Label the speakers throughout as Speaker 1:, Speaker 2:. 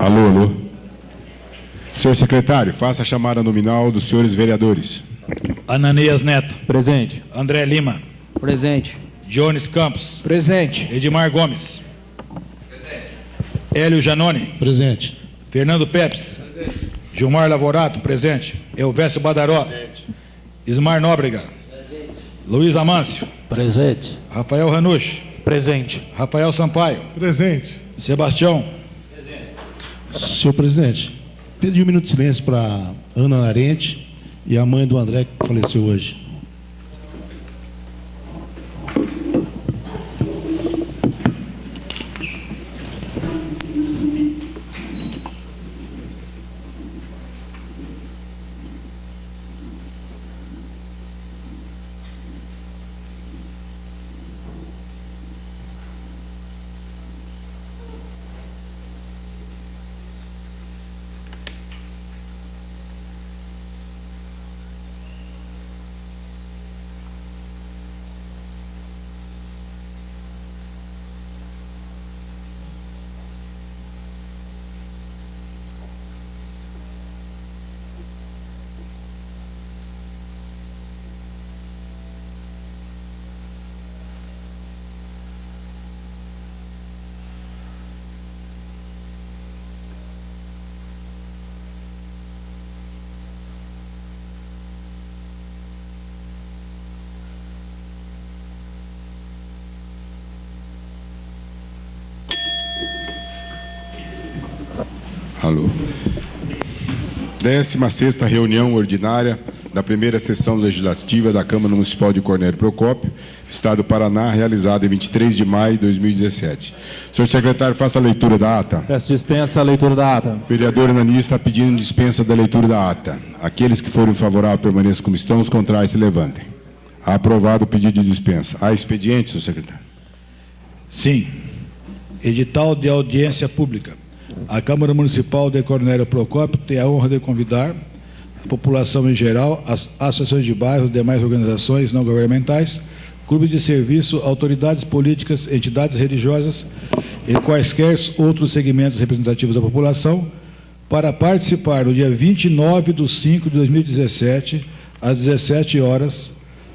Speaker 1: Alô, alô. Senhor secretário, faça a chamada nominal dos senhores vereadores.
Speaker 2: Ananias Neto.
Speaker 3: Presente.
Speaker 2: André Lima.
Speaker 3: Presente.
Speaker 2: Jones Campos.
Speaker 3: Presente.
Speaker 2: Edmar Gomes. Presente. Hélio Janone.
Speaker 4: Presente.
Speaker 2: Fernando Pepes. Presente. Gilmar Lavorato. Presente. Elvésio Badaró. Presente. Ismar Nóbrega. Presente. Luiz Amâncio.
Speaker 3: Presente.
Speaker 2: Rafael Ranucci.
Speaker 3: Presente.
Speaker 2: Rafael Sampaio.
Speaker 4: Presente.
Speaker 2: Sebastião.
Speaker 4: Senhor presidente, pedi um minuto de silêncio para Ana Larente e a mãe do André, que faleceu hoje.
Speaker 1: Alô. 16ª reunião ordinária da primeira sessão legislativa da Câmara Municipal de Cornélio Procópio, Estado do Paraná, realizada em 23 de maio de 2017. Senhor secretário, faça a leitura da ata.
Speaker 3: Peço dispensa a leitura da ata.
Speaker 1: O vereador Ananias está pedindo dispensa da leitura da ata. Aqueles que forem favoráveis permaneçam como estão, os contrários se levantem. Aprovado o pedido de dispensa. Há expediente, senhor secretário?
Speaker 2: Sim. Edital de audiência pública. A Câmara Municipal de Cornélio Procópio tem a honra de convidar a população em geral, as associações de bairros, demais organizações não governamentais, clubes de serviço, autoridades políticas, entidades religiosas e quaisquer outros segmentos representativos da população para participar no dia 29/5/2017, às 17 horas,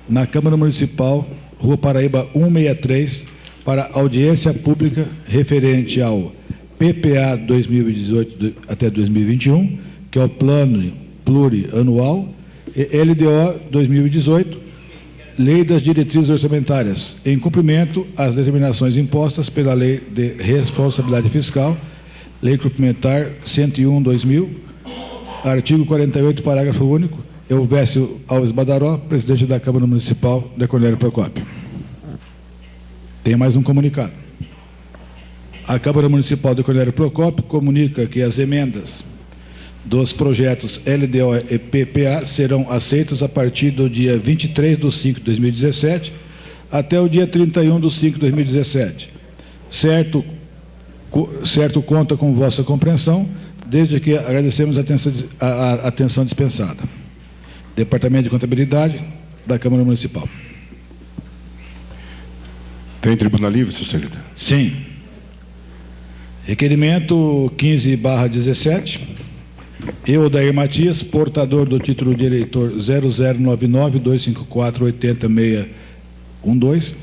Speaker 2: na Câmara Municipal, Rua Paraíba 163, para audiência pública referente ao PPA 2018 até 2021, que é o Plano Plurianual, e LDO 2018, Lei das Diretrizes Orçamentárias, em cumprimento às determinações impostas pela Lei de Responsabilidade Fiscal, Lei Complementar 101/2000, artigo 48, parágrafo único, Elvésio Alves Badaró, presidente da Câmara Municipal de Cornélio Procópio. Tem mais um comunicado. A Câmara Municipal de Cornélio Procópio comunica que as emendas dos projetos LDO e PPA serão aceitas a partir do dia 23/5/2017 até o dia 31/5/2017. Certo conta com vossa compreensão, desde que agradecemos a atenção dispensada. Departamento de Contabilidade da Câmara Municipal.
Speaker 1: Tem tribuna livre, senhor secretário?
Speaker 2: Sim. Requerimento 15/17. Eu, Odair Matias, portador do título de eleitor 0099-254-80612,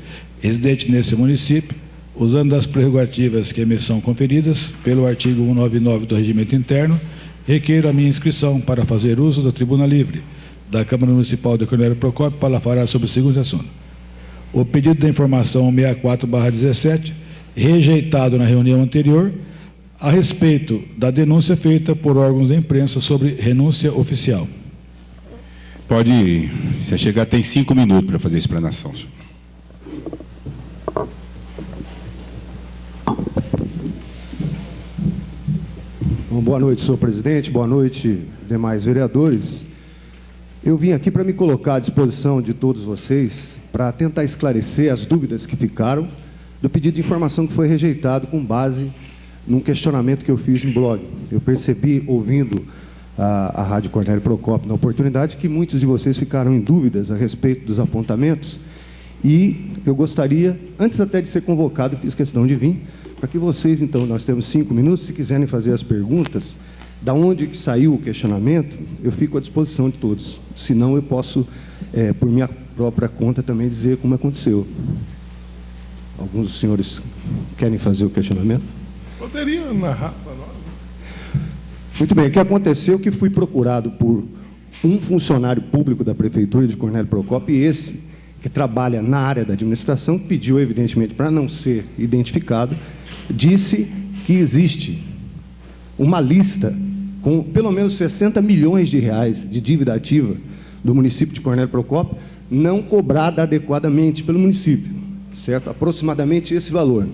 Speaker 2: residente nesse município, usando das prerrogativas que me são conferidas pelo artigo 199 do Regimento Interno, requeiro a minha inscrição para fazer uso da tribuna livre da Câmara Municipal de Cornélio Procópio para falar sobre o seguinte assunto. O pedido da informação 64/17, rejeitado na reunião anterior, a respeito da denúncia feita por órgãos da imprensa sobre renúncia oficial.
Speaker 1: Pode ir. Se chegar, tem 5 minutos para fazer a explanação.
Speaker 5: Bom, boa noite, senhor presidente. Boa noite, demais vereadores. Eu vim aqui para me colocar à disposição de todos vocês para tentar esclarecer as dúvidas que ficaram do pedido de informação que foi rejeitado com base num questionamento que eu fiz no blog. Eu percebi, ouvindo a Rádio Cornélio Procópio na oportunidade, que muitos de vocês ficaram em dúvidas a respeito dos apontamentos, e eu gostaria, antes até de ser convocado, fiz questão de vir, para que vocês, então, nós temos 5 minutos, se quiserem fazer as perguntas, da onde que saiu o questionamento, eu fico à disposição de todos. Senão, eu posso, por minha própria conta, também dizer como aconteceu. Alguns dos senhores querem fazer o questionamento?
Speaker 6: Poderia narrar para nós?
Speaker 5: Muito bem, o que aconteceu é que fui procurado por um funcionário público da Prefeitura de Cornélio Procópio, e esse, que trabalha na área da administração, pediu, evidentemente, para não ser identificado, disse que existe uma lista com pelo menos 60 milhões de reais de dívida ativa do município de Cornélio Procópio, não cobrada adequadamente pelo município, certo? Aproximadamente esse valor.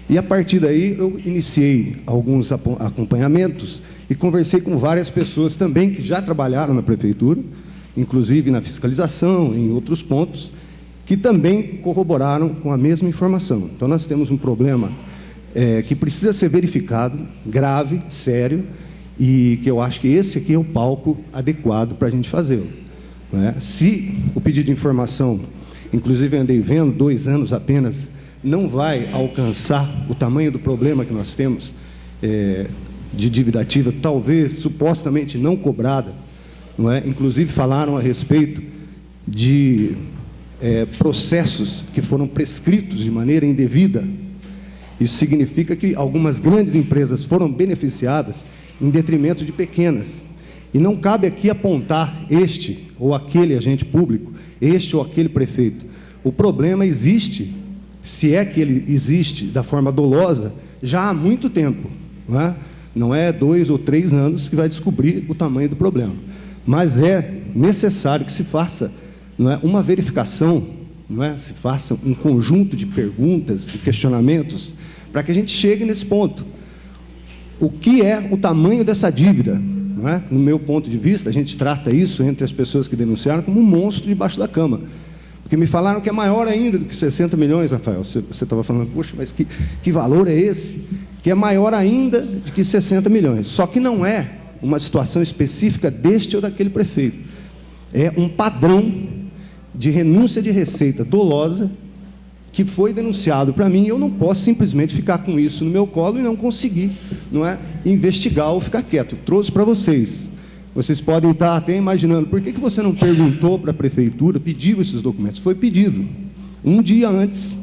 Speaker 5: E, a partir daí, eu iniciei alguns acompanhamentos e conversei com várias pessoas também que já trabalharam na Prefeitura, inclusive na fiscalização, em outros pontos, que também corroboraram com a mesma informação. Então, nós temos um problema que precisa ser verificado, grave, sério, e que eu acho que esse aqui é o palco adequado para a gente fazê-lo. Né? Se o pedido de informação, inclusive andei vendo, 2 anos apenas, não vai alcançar o tamanho do problema que nós temos de dívida ativa, talvez supostamente não cobrada, não é? Inclusive falaram a respeito de processos que foram prescritos de maneira indevida. Isso significa que algumas grandes empresas foram beneficiadas em detrimento de pequenas. E não cabe aqui apontar este ou aquele agente público, este ou aquele prefeito. O problema existe, se é que ele existe da forma dolosa, já há muito tempo. Não é 2 ou 3 anos que vai descobrir o tamanho do problema. Mas é necessário que se faça, não é, uma verificação, não é, se faça um conjunto de perguntas, de questionamentos, para que a gente chegue nesse ponto. O que é o tamanho dessa dívida? Não é? No meu ponto de vista, a gente trata isso, entre as pessoas que denunciaram, como um monstro debaixo da cama. Porque me falaram que é maior ainda do que 60 milhões, Rafael. Você estava falando, poxa, mas que valor é esse? Que é maior ainda do que 60 milhões. Só que não é uma situação específica deste ou daquele prefeito. É um padrão de renúncia de receita dolosa que foi denunciado para mim, e eu não posso simplesmente ficar com isso no meu colo e não conseguir, não é, investigar ou ficar quieto. Eu trouxe para vocês. Vocês podem estar até imaginando, por que você não perguntou para a Prefeitura, pediu esses documentos? Foi pedido. Um dia antes,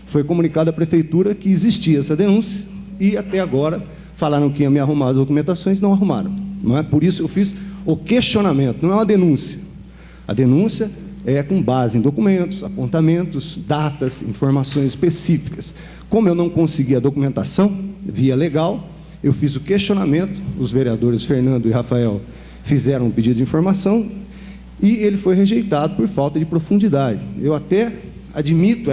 Speaker 5: foi comunicado à Prefeitura que existia essa denúncia, e até agora falaram que iam me arrumar as documentações, não arrumaram. Não é? Por isso eu fiz o questionamento, não é uma denúncia. A denúncia é com base em documentos, apontamentos, datas, informações específicas. Como eu não consegui a documentação via legal, eu fiz o questionamento, os vereadores Fernando e Rafael fizeram um pedido de informação e ele foi rejeitado por falta de profundidade. Eu até admito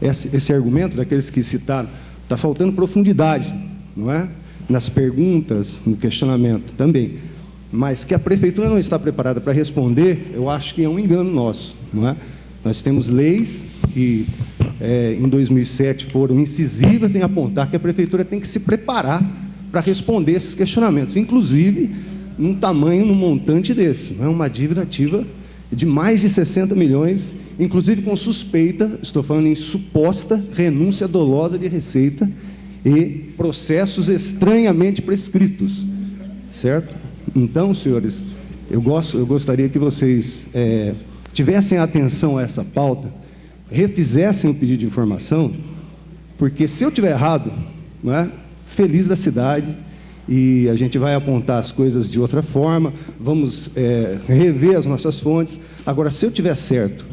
Speaker 5: esse argumento daqueles que citaram, está faltando profundidade, não é? Nas perguntas, no questionamento também. Mas que a Prefeitura não está preparada para responder, eu acho que é um engano nosso, não é? Nós temos leis que, em 2007, foram incisivas em apontar que a Prefeitura tem que se preparar para responder esses questionamentos, inclusive num tamanho, num montante desse, não é? Uma dívida ativa de mais de 60 milhões, inclusive com suspeita, estou falando em suposta renúncia dolosa de receita e processos estranhamente prescritos, certo? Então, senhores, eu gostaria que vocês tivessem atenção a essa pauta, refizessem o pedido de informação, porque se eu tiver errado, não é, feliz da cidade, e a gente vai apontar as coisas de outra forma, vamos rever as nossas fontes. Agora, se eu tiver certo,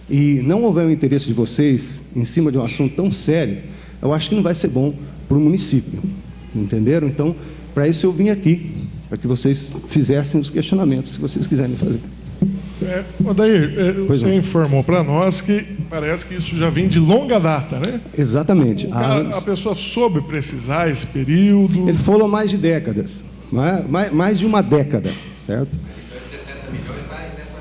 Speaker 5: e não houver o interesse de vocês em cima de um assunto tão sério, eu acho que não vai ser bom para o município, entenderam? Então, para isso eu vim aqui, para que vocês fizessem os questionamentos, se vocês quiserem fazer.
Speaker 6: Odair, você informou para nós que parece que isso já vem de longa data, né?
Speaker 5: Exatamente.
Speaker 6: A pessoa soube precisar esse período?
Speaker 5: Ele falou mais de décadas, não é? Mais de uma década, certo?
Speaker 7: 60 milhões está nessa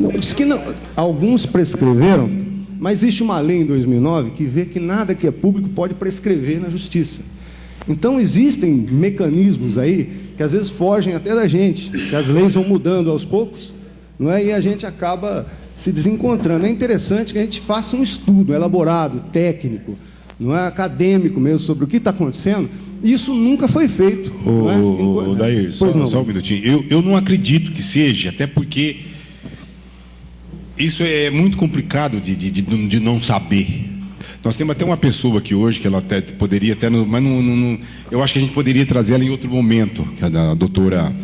Speaker 5: Não, diz que não, alguns prescreveram, mas existe uma lei em 2009 que vê que nada que é público pode prescrever na justiça. Então, existem mecanismos aí que às vezes fogem até da gente, que as leis vão mudando aos poucos, não é? E a gente acaba se desencontrando. É interessante que a gente faça um estudo elaborado, técnico, não é acadêmico mesmo, sobre o que está acontecendo, isso nunca foi feito.
Speaker 1: Ô, Dair, só um minutinho. Eu não acredito que seja, até porque isso é muito complicado de não saber. Nós temos até uma pessoa aqui hoje, que ela até poderia até... Mas eu acho que a gente poderia trazer ela em outro momento, que é a doutora...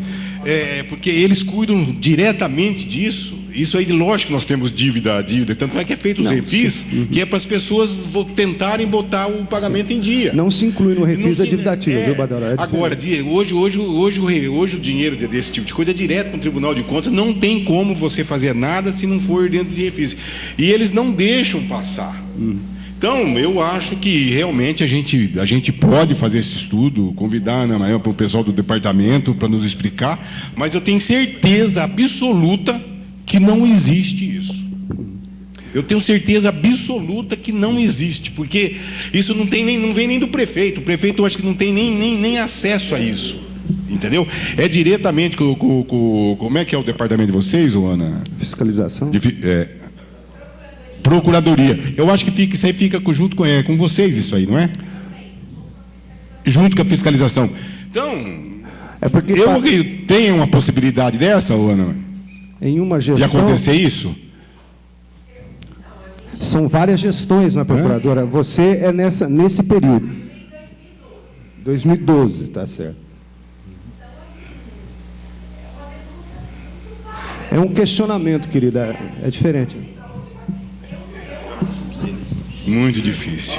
Speaker 1: porque eles cuidam diretamente disso. Isso aí, lógico que nós temos dívida, tanto é que é feito os refis, que é para as pessoas tentarem botar o pagamento em dia.
Speaker 5: Não se inclui no refis a dívida ativa, viu, Badalé?
Speaker 1: Agora, hoje o dinheiro desse tipo de coisa é direto para o Tribunal de Contas, não tem como você fazer nada se não for dentro de refis. E eles não deixam passar. Então, eu acho que realmente a gente pode fazer esse estudo, convidar amanhã para o pessoal do departamento para nos explicar, mas eu tenho certeza absoluta que não existe isso. Eu tenho certeza absoluta que não existe, porque isso não vem nem do prefeito. O prefeito, eu acho que não tem nem acesso a isso. Entendeu? É diretamente como é que é o departamento de vocês, Ana?
Speaker 5: Fiscalização.
Speaker 1: Procuradoria. Eu acho que isso aí fica junto com vocês, isso aí, não é? Junto com a fiscalização. Então, tem uma possibilidade dessa, Ana?
Speaker 5: Em uma gestão...
Speaker 1: De acontecer isso?
Speaker 5: São várias gestões na procuradora. Você é nesse período. 2012, está certo. É um questionamento, querida. É diferente.
Speaker 1: Muito difícil.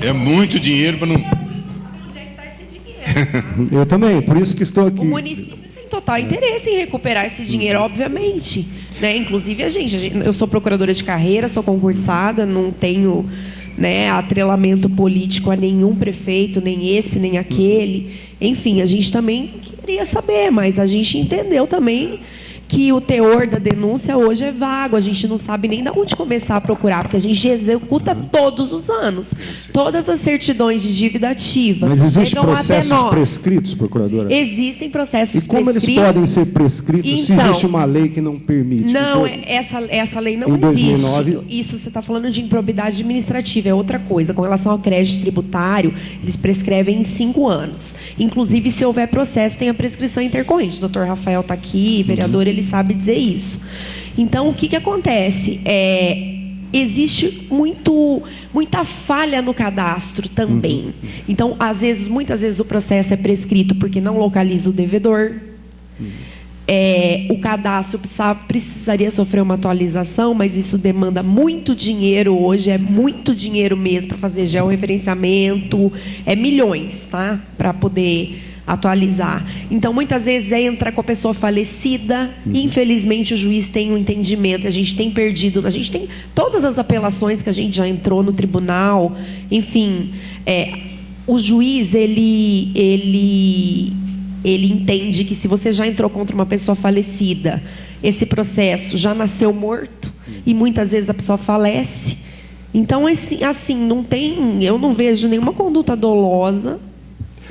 Speaker 1: É muito dinheiro para não...
Speaker 8: Onde é que está esse dinheiro?
Speaker 5: Eu também, por isso que estou aqui.
Speaker 8: O município tem total interesse em recuperar esse dinheiro, obviamente. Né? Inclusive, eu sou procuradora de carreira, sou concursada, não tenho, né, atrelamento político a nenhum prefeito, nem esse, nem aquele. Enfim, a gente também queria saber, mas a gente entendeu também que o teor da denúncia hoje é vago, a gente não sabe nem de onde começar a procurar, porque a gente executa todos os anos, todas as certidões de dívida ativa.
Speaker 5: Mas existem processos prescritos, procuradora?
Speaker 8: Existem processos prescritos.
Speaker 5: E como eles podem ser prescritos se existe uma lei que não permite?
Speaker 8: Não, essa lei não existe. 2009... Isso você está falando de improbidade administrativa, é outra coisa. Com relação ao crédito tributário, eles prescrevem em 5 anos. Inclusive, se houver processo, tem a prescrição intercorrente. O doutor Rafael está aqui, vereador, ele sabe dizer isso. Então, o que acontece? Existe muita falha no cadastro também. Então, muitas vezes o processo é prescrito porque não localiza o devedor. O cadastro precisaria sofrer uma atualização, mas isso demanda muito dinheiro hoje, é muito dinheiro mesmo para fazer georreferenciamento, milhões, tá? Para poder atualizar. Então, muitas vezes entra com a pessoa falecida, e infelizmente o juiz tem um entendimento, a gente tem perdido, a gente tem todas as apelações que a gente já entrou no tribunal, enfim, o juiz, ele entende que se você já entrou contra uma pessoa falecida, esse processo já nasceu morto, e muitas vezes a pessoa falece. Então, assim, eu não vejo nenhuma conduta dolosa,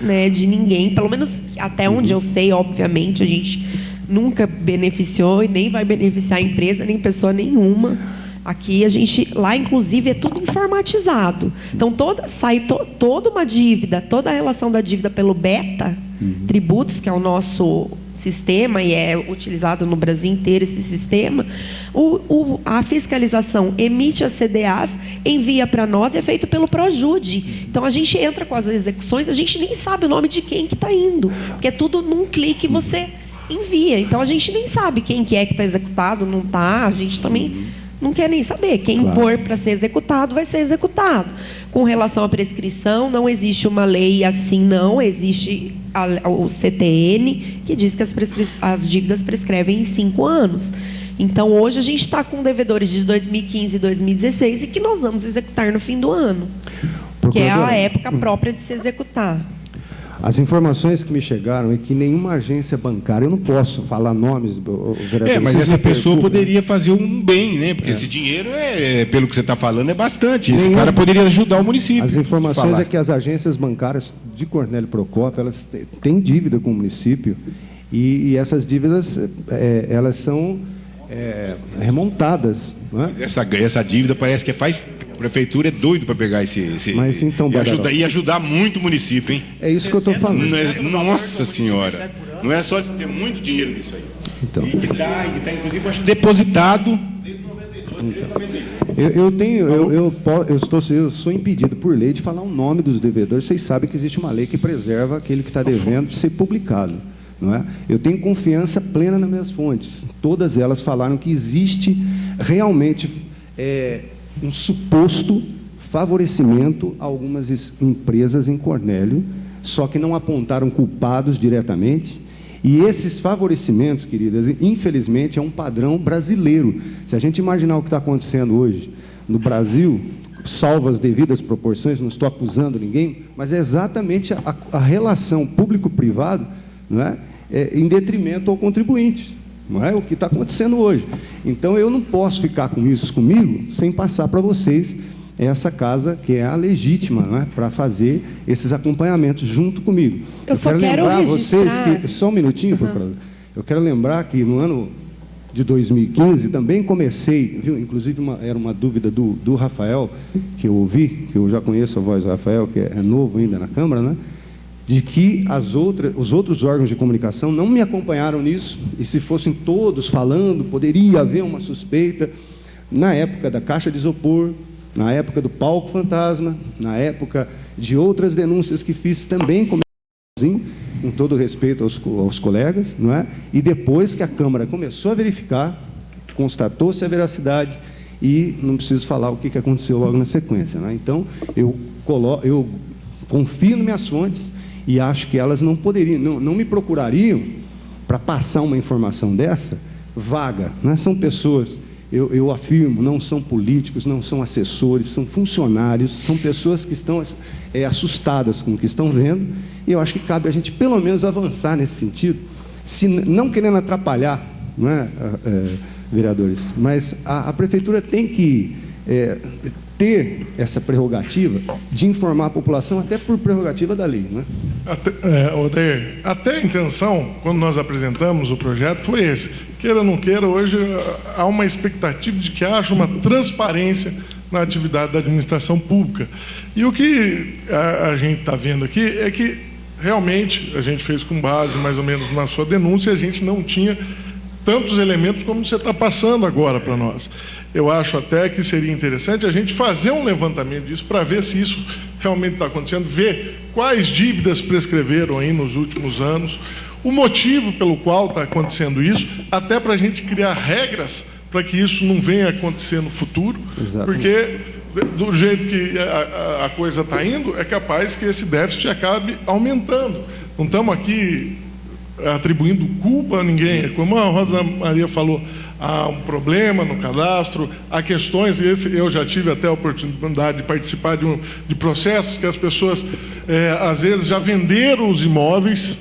Speaker 8: né, de ninguém, pelo menos até onde eu sei, obviamente, a gente nunca beneficiou e nem vai beneficiar a empresa, nem pessoa nenhuma. Aqui lá inclusive é tudo informatizado. Então toda uma dívida, toda a relação da dívida pelo Beta Tributos, que é o nosso sistema e é utilizado no Brasil inteiro esse sistema, a fiscalização emite as CDAs, envia para nós e é feito pelo Projude. Então a gente entra com as execuções, a gente nem sabe o nome de quem que está indo, porque é tudo num clique você envia. Então a gente nem sabe quem que é que está executado, não está, a gente também não quer nem saber. Quem for para ser executado, vai ser executado. Com relação à prescrição, não existe uma lei assim, não. Existe o CTN, que diz que as dívidas prescrevem em 5 anos. Então, hoje, a gente está com devedores de 2015 e 2016 e que nós vamos executar no fim do ano, que é a época própria de se executar.
Speaker 5: As informações que me chegaram é que nenhuma agência bancária, eu não posso falar nomes, vereador.
Speaker 1: Mas essa pessoa poderia fazer um bem, né? Porque esse dinheiro, pelo que você está falando, é bastante. Esse cara poderia ajudar o município.
Speaker 5: As informações é que as agências bancárias de Cornélio Procópio, elas têm dívida com o município e essas dívidas, elas são remontadas. Não é?
Speaker 1: Essa dívida parece que faz prefeitura é doido para pegar esse
Speaker 5: Mas então,
Speaker 1: e ajudar muito o município, hein?
Speaker 5: É isso que eu estou falando.
Speaker 1: Nossa Senhora. Não é só ter muito dinheiro nisso aí.
Speaker 5: Então.
Speaker 1: E que está, inclusive, acho, depositado.
Speaker 5: Eu sou impedido por lei de falar o nome dos devedores. Vocês sabem que existe uma lei que preserva aquele que está devendo de ser publicado, não é? Eu tenho confiança plena nas minhas fontes. Todas elas falaram que existe realmente um suposto favorecimento a algumas empresas em Cornélio, só que não apontaram culpados diretamente. E esses favorecimentos, queridas, infelizmente, é um padrão brasileiro. Se a gente imaginar o que está acontecendo hoje no Brasil, salvo as devidas proporções, não estou acusando ninguém, mas é exatamente a relação público-privado, não é? Em detrimento ao contribuinte. Não é o que está acontecendo hoje. Então, eu não posso ficar com isso comigo sem passar para vocês essa casa que é a legítima, não é? Para fazer esses acompanhamentos junto comigo.
Speaker 8: Eu só quero
Speaker 5: lembrar
Speaker 8: registrar...
Speaker 5: vocês que... Só um minutinho, procurador. Eu quero lembrar que no ano de 2015 também comecei, viu? Inclusive era uma dúvida do Rafael, que eu ouvi, que eu já conheço a voz do Rafael, que é novo ainda na Câmara, né? De que os outros órgãos de comunicação não me acompanharam nisso, e se fossem todos falando, poderia haver uma suspeita, na época da caixa de isopor, na época do palco fantasma, na época de outras denúncias que fiz também com todo respeito aos colegas, não é? E depois que a Câmara começou a verificar, constatou-se a veracidade e não preciso falar o que aconteceu logo na sequência, não é? Então, eu confio nas minhas fontes e acho que elas não poderiam, não me procurariam para passar uma informação dessa vaga, não é? São pessoas... Eu afirmo, não são políticos, não são assessores, são funcionários, são pessoas que estão assustadas com o que estão vendo, e eu acho que cabe a gente, pelo menos, avançar nesse sentido, se não querendo atrapalhar, não é, vereadores, mas a Prefeitura tem que ter essa prerrogativa de informar a população, até por prerrogativa da lei, não é?
Speaker 6: Odair, até a intenção, quando nós apresentamos o projeto, foi esse. Queira ou não queira, hoje há uma expectativa de que haja uma transparência na atividade da administração pública. E o que a gente está vendo aqui é que, realmente, a gente fez com base, mais ou menos, na sua denúncia, a gente não tinha tantos elementos como você está passando agora para nós. Eu acho até que seria interessante a gente fazer um levantamento disso para ver se isso realmente está acontecendo, ver quais dívidas prescreveram aí nos últimos anos, o motivo pelo qual está acontecendo isso, até para a gente criar regras para que isso não venha a acontecer no futuro. Exatamente. Porque do jeito que a coisa está indo, é capaz que esse déficit acabe aumentando. Não estamos aqui atribuindo culpa a ninguém. Como a Rosa Maria falou, há um problema no cadastro, há questões, e eu já tive até a oportunidade de participar de processos que as pessoas, às vezes, já venderam os imóveis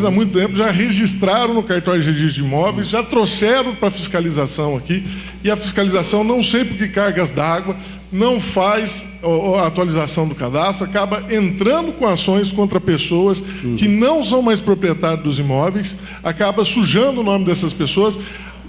Speaker 6: há muito tempo, já registraram no cartório de registro de imóveis, já trouxeram para a fiscalização aqui, e a fiscalização, não sei por que cargas d'água, não faz a atualização do cadastro, acaba entrando com ações contra pessoas que não são mais proprietários dos imóveis, acaba sujando o nome dessas pessoas,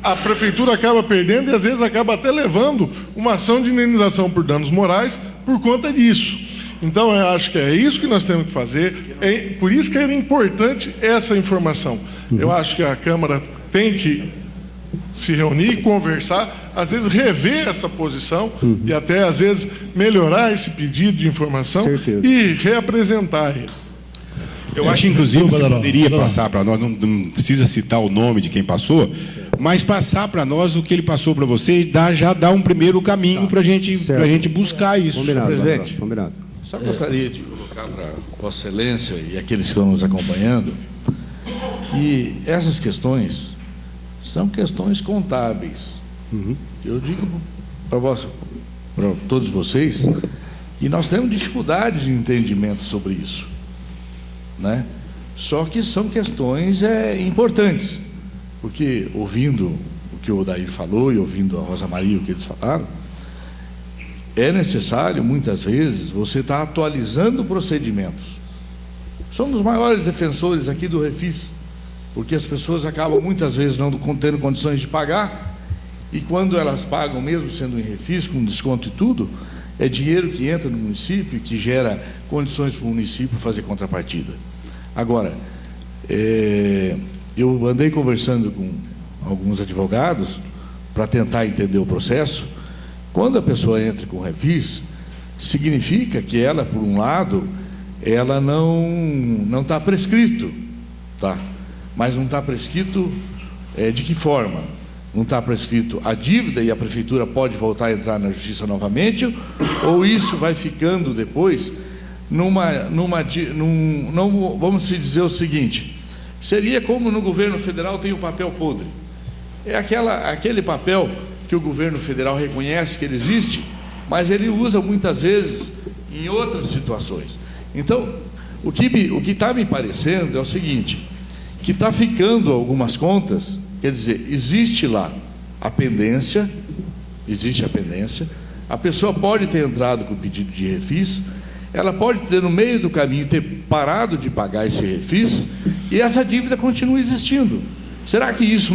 Speaker 6: a prefeitura acaba perdendo e às vezes acaba até levando uma ação de indenização por danos morais por conta disso. Então, eu acho que é isso que nós temos que fazer, por isso que era importante essa informação. Eu acho que a Câmara tem que se reunir, conversar, às vezes rever essa posição e até, às vezes, melhorar esse pedido de informação. Certeza. E reapresentar ele.
Speaker 1: Eu acho, inclusive, você poderia passar para nós, não precisa citar o nome de quem passou, mas passar para nós o que ele passou para você e já dá um primeiro caminho para a gente buscar isso.
Speaker 5: Combinado,
Speaker 9: presidente.
Speaker 5: Combinado.
Speaker 9: Só gostaria de colocar para Vossa Excelência e aqueles que estão nos acompanhando que essas questões são questões contábeis. Eu digo para todos vocês que nós temos dificuldade de entendimento sobre isso, né? Só que são questões importantes, porque ouvindo o que o Odair falou e ouvindo a Rosa Maria o que eles falaram, é necessário, muitas vezes, você estar atualizando procedimentos. Sou um dos maiores defensores aqui do Refis, porque as pessoas acabam, muitas vezes, não tendo condições de pagar, E quando elas pagam, mesmo sendo em refis, com desconto e tudo, é dinheiro que entra no município, que gera condições para o município fazer contrapartida. Agora, eu andei conversando com alguns advogados para tentar entender o processo. Quando a pessoa entra com refis, significa que ela, por um lado, ela não está prescrito, tá? Mas não está prescrito de que forma? Não está prescrito a dívida e a prefeitura pode voltar a entrar na justiça novamente, ou isso vai ficando depois vamos dizer o seguinte, seria como no governo federal tem o papel podre. É aquele papel que o governo federal reconhece que ele existe, mas ele usa muitas vezes em outras situações. Então, o que está me parecendo é o seguinte, que está ficando algumas contas, quer dizer, existe lá a pendência, a pessoa pode ter entrado com o pedido de refis, ela pode ter no meio do caminho ter parado de pagar esse refis e essa dívida continua existindo. Será que isso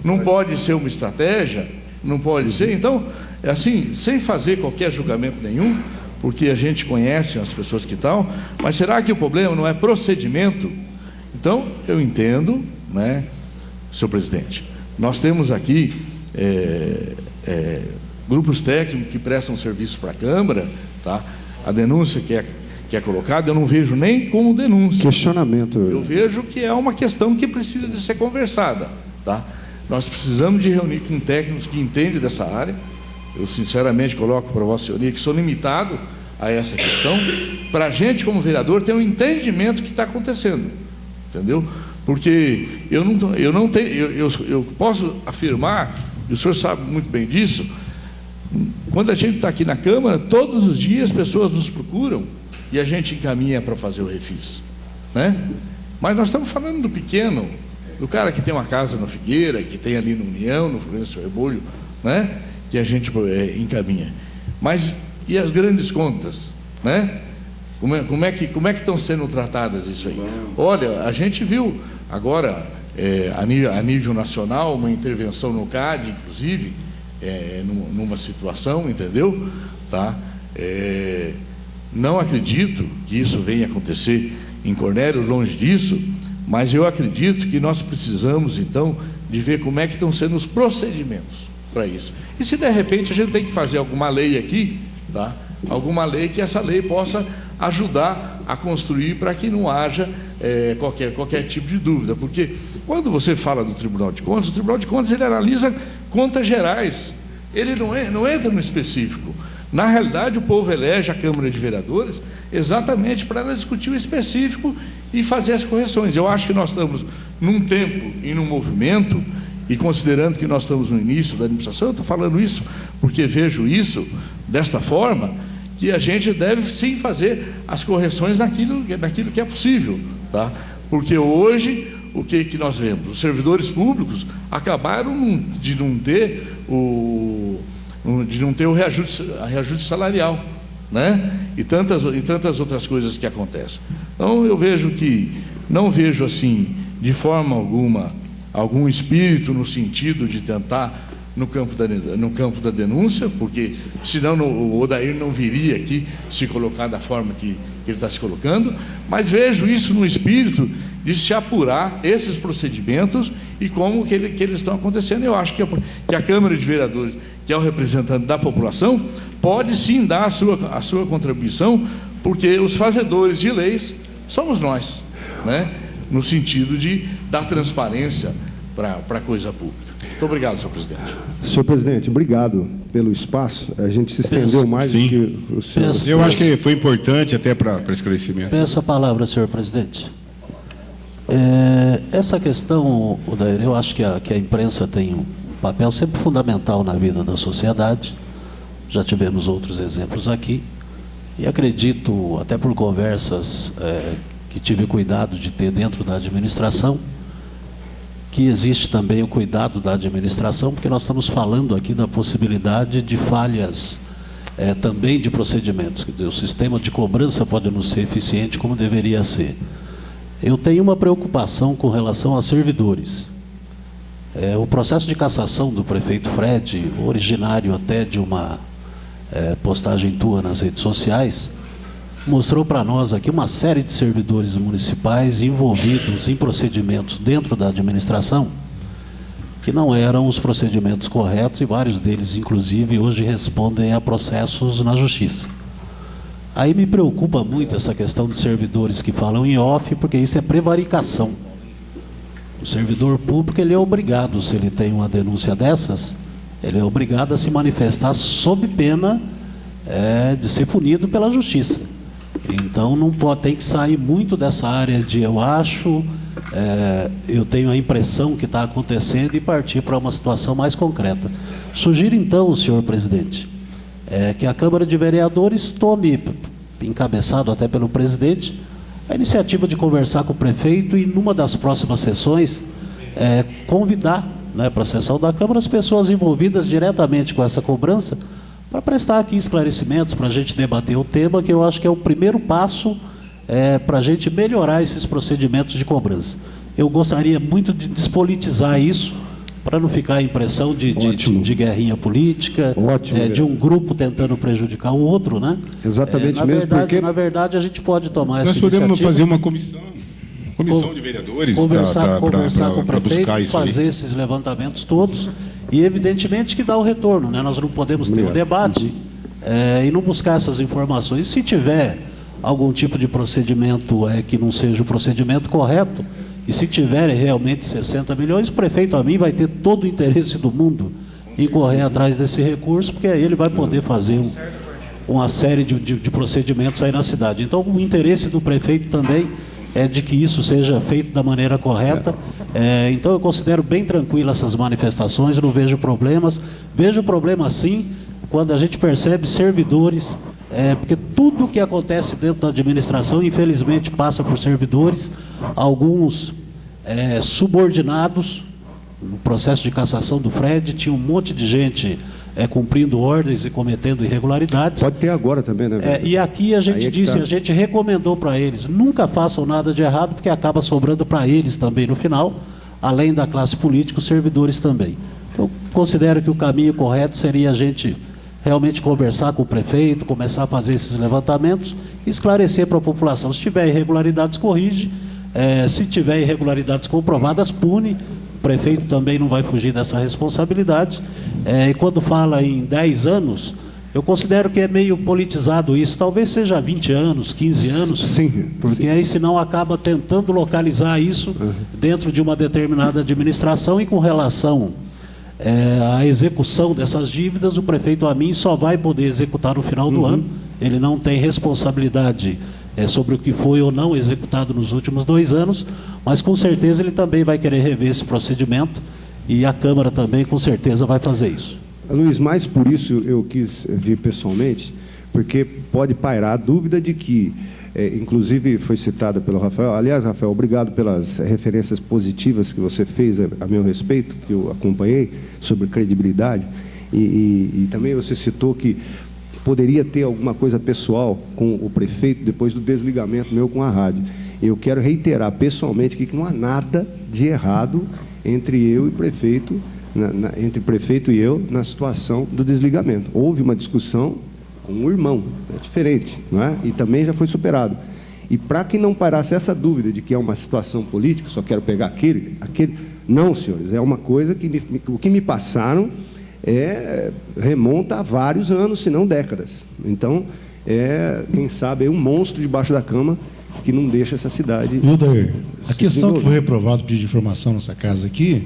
Speaker 9: não pode ser uma estratégia? Não pode ser? Então, assim, sem fazer qualquer julgamento nenhum, porque a gente conhece as pessoas que estão, mas será que o problema não é procedimento? Então, eu entendo, né, senhor presidente, nós temos aqui grupos técnicos que prestam serviço para a Câmara, tá? A denúncia que é colocada, eu não vejo nem como denúncia.
Speaker 5: Questionamento.
Speaker 9: Eu vejo que é uma questão que precisa de ser conversada, tá? Nós precisamos de reunir com técnicos que entendem dessa área. Eu, sinceramente, coloco para Vossa Senhoria que sou limitado a essa questão, para a gente, como vereador, ter um entendimento do que está acontecendo, entendeu? Porque eu posso afirmar, e o senhor sabe muito bem disso, quando a gente está aqui na Câmara, todos os dias pessoas nos procuram e a gente encaminha para fazer o refis, né? Mas nós estamos falando do pequeno, do cara que tem uma casa no Figueira, que tem ali no União, no Florencio Rebolo, né? Que a gente encaminha. Mas e as grandes contas, né? Como é que estão sendo tratadas isso aí? Olha, a gente viu agora, a nível nacional, uma intervenção no CAD, inclusive, numa situação, entendeu? Tá? Não acredito que isso venha acontecer em Cornélio, longe disso, mas eu acredito que nós precisamos, então, de ver como é que estão sendo os procedimentos para isso. E se, de repente, a gente tem que fazer alguma lei aqui, tá? Alguma lei que essa lei possa ajudar a construir para que não haja qualquer tipo de dúvida. Porque quando você fala do Tribunal de Contas, o Tribunal de Contas ele analisa contas gerais, ele não entra no específico. Na realidade, o povo elege a Câmara de Vereadores exatamente para ela discutir o específico e fazer as correções. Eu acho que nós estamos num tempo e num movimento, e considerando que nós estamos no início da administração, eu estou falando isso porque vejo isso desta forma, que a gente deve sim fazer as correções naquilo que é possível, tá? Porque hoje, o que nós vemos? Os servidores públicos acabaram de não ter o reajuste salarial, né? E tantas outras coisas que acontecem. Então, não vejo assim, de forma alguma, algum espírito no sentido de tentar no campo da denúncia, porque senão o Odair não viria aqui se colocar da forma que ele está se colocando, mas vejo isso no espírito de se apurar esses procedimentos e como que eles estão acontecendo. Eu acho que a Câmara de Vereadores, que é o representante da população, pode sim dar a sua contribuição, porque os fazedores de leis somos nós, né? No sentido de dar transparência para a coisa pública. Muito obrigado, senhor presidente.
Speaker 5: Senhor presidente, obrigado pelo espaço. A gente se estendeu mais do que o senhor.
Speaker 1: Eu acho que foi importante até para esclarecimento.
Speaker 3: Peço a palavra, senhor presidente. Essa questão, Odair, eu acho que a imprensa tem um papel sempre fundamental na vida da sociedade. Já tivemos outros exemplos aqui. E acredito, até por conversas que tive cuidado de ter dentro da administração, que existe também o cuidado da administração, porque nós estamos falando aqui da possibilidade de falhas também de procedimentos. Quer dizer, o sistema de cobrança pode não ser eficiente como deveria ser. Eu tenho uma preocupação com relação a servidores. O processo de cassação do prefeito Fred, originário até de uma postagem tua nas redes sociais, mostrou para nós aqui uma série de servidores municipais envolvidos em procedimentos dentro da administração que não eram os procedimentos corretos, e vários deles, inclusive, hoje respondem a processos na justiça. Aí me preocupa muito essa questão de servidores que falam em off, porque isso é prevaricação. O servidor público, ele é obrigado, se ele tem uma denúncia dessas, ele é obrigado a se manifestar sob pena de ser punido pela justiça. Então não pode, tem que sair muito dessa área de eu acho, eu tenho a impressão que está acontecendo, e partir para uma situação mais concreta. Sugiro então, senhor presidente, que a Câmara de Vereadores tome, encabeçado até pelo presidente, a iniciativa de conversar com o prefeito e, numa das próximas sessões, convidar, para a sessão da Câmara as pessoas envolvidas diretamente com essa cobrança, para prestar aqui esclarecimentos, para a gente debater o tema, que eu acho que é o primeiro passo para a gente melhorar esses procedimentos de cobrança. Eu gostaria muito de despolitizar isso, para não ficar a impressão de guerrinha política, de um grupo tentando prejudicar o outro, né?
Speaker 5: Exatamente,
Speaker 3: Na verdade, a gente pode tomar essa
Speaker 1: iniciativa. Nós podemos fazer uma comissão de vereadores
Speaker 3: conversar com o prefeito,
Speaker 1: buscar isso
Speaker 3: fazer
Speaker 1: aí.
Speaker 3: esses levantamentos todos, e evidentemente que dá o retorno, né? Nós não podemos ter um debate e não buscar essas informações. Se tiver algum tipo de procedimento que não seja o procedimento correto, e se tiver realmente 60 milhões, o prefeito, a mim, vai ter todo o interesse do mundo em correr atrás desse recurso, porque aí ele vai poder fazer uma série de procedimentos aí na cidade. Então, o interesse do prefeito também é de que isso seja feito da maneira correta. Então, eu considero bem tranquilo essas manifestações, não vejo problemas. Vejo problema, sim, quando a gente percebe servidores, porque tudo que acontece dentro da administração, infelizmente, passa por servidores, alguns subordinados. No processo de cassação do Fred, tinha um monte de gente cumprindo ordens e cometendo irregularidades.
Speaker 5: Pode ter agora também, né?
Speaker 3: E aqui a gente a gente recomendou para eles, nunca façam nada de errado, porque acaba sobrando para eles também no final, além da classe política, os servidores também. Então, considero que o caminho correto seria a gente realmente conversar com o prefeito, começar a fazer esses levantamentos, esclarecer para a população. Se tiver irregularidades, corrige. Se tiver irregularidades comprovadas, pune. O prefeito também não vai fugir dessa responsabilidade. E quando fala em 10 anos, eu considero que é meio politizado isso. Talvez seja 20 anos, 15 anos,
Speaker 5: sim,
Speaker 3: porque aí senão acaba tentando localizar isso dentro de uma determinada administração, e com relação à execução dessas dívidas, o prefeito Amin só vai poder executar no final do ano. Ele não tem responsabilidade sobre o que foi ou não executado nos últimos 2 anos, mas com certeza ele também vai querer rever esse procedimento, e a Câmara também com certeza vai fazer isso.
Speaker 5: Luiz, mais por isso eu quis vir pessoalmente, porque pode pairar a dúvida de que, inclusive foi citada pelo Rafael. Aliás, Rafael, obrigado pelas referências positivas que você fez a meu respeito, que eu acompanhei, sobre credibilidade, e também você citou que poderia ter alguma coisa pessoal com o prefeito depois do desligamento meu com a rádio. Eu quero reiterar pessoalmente que não há nada de errado entre eu e prefeito, entre prefeito e eu, na situação do desligamento. Houve uma discussão com o irmão, é diferente, não é? E também já foi superado. E para que não parasse essa dúvida de que é uma situação política, só quero pegar aquele... Não, senhores, é uma coisa que o que me passaram remonta a vários anos, se não décadas. Então, quem sabe, é um monstro debaixo da cama que não deixa essa cidade...
Speaker 4: Wilder, a questão que foi reprovado pedido de informação nessa casa aqui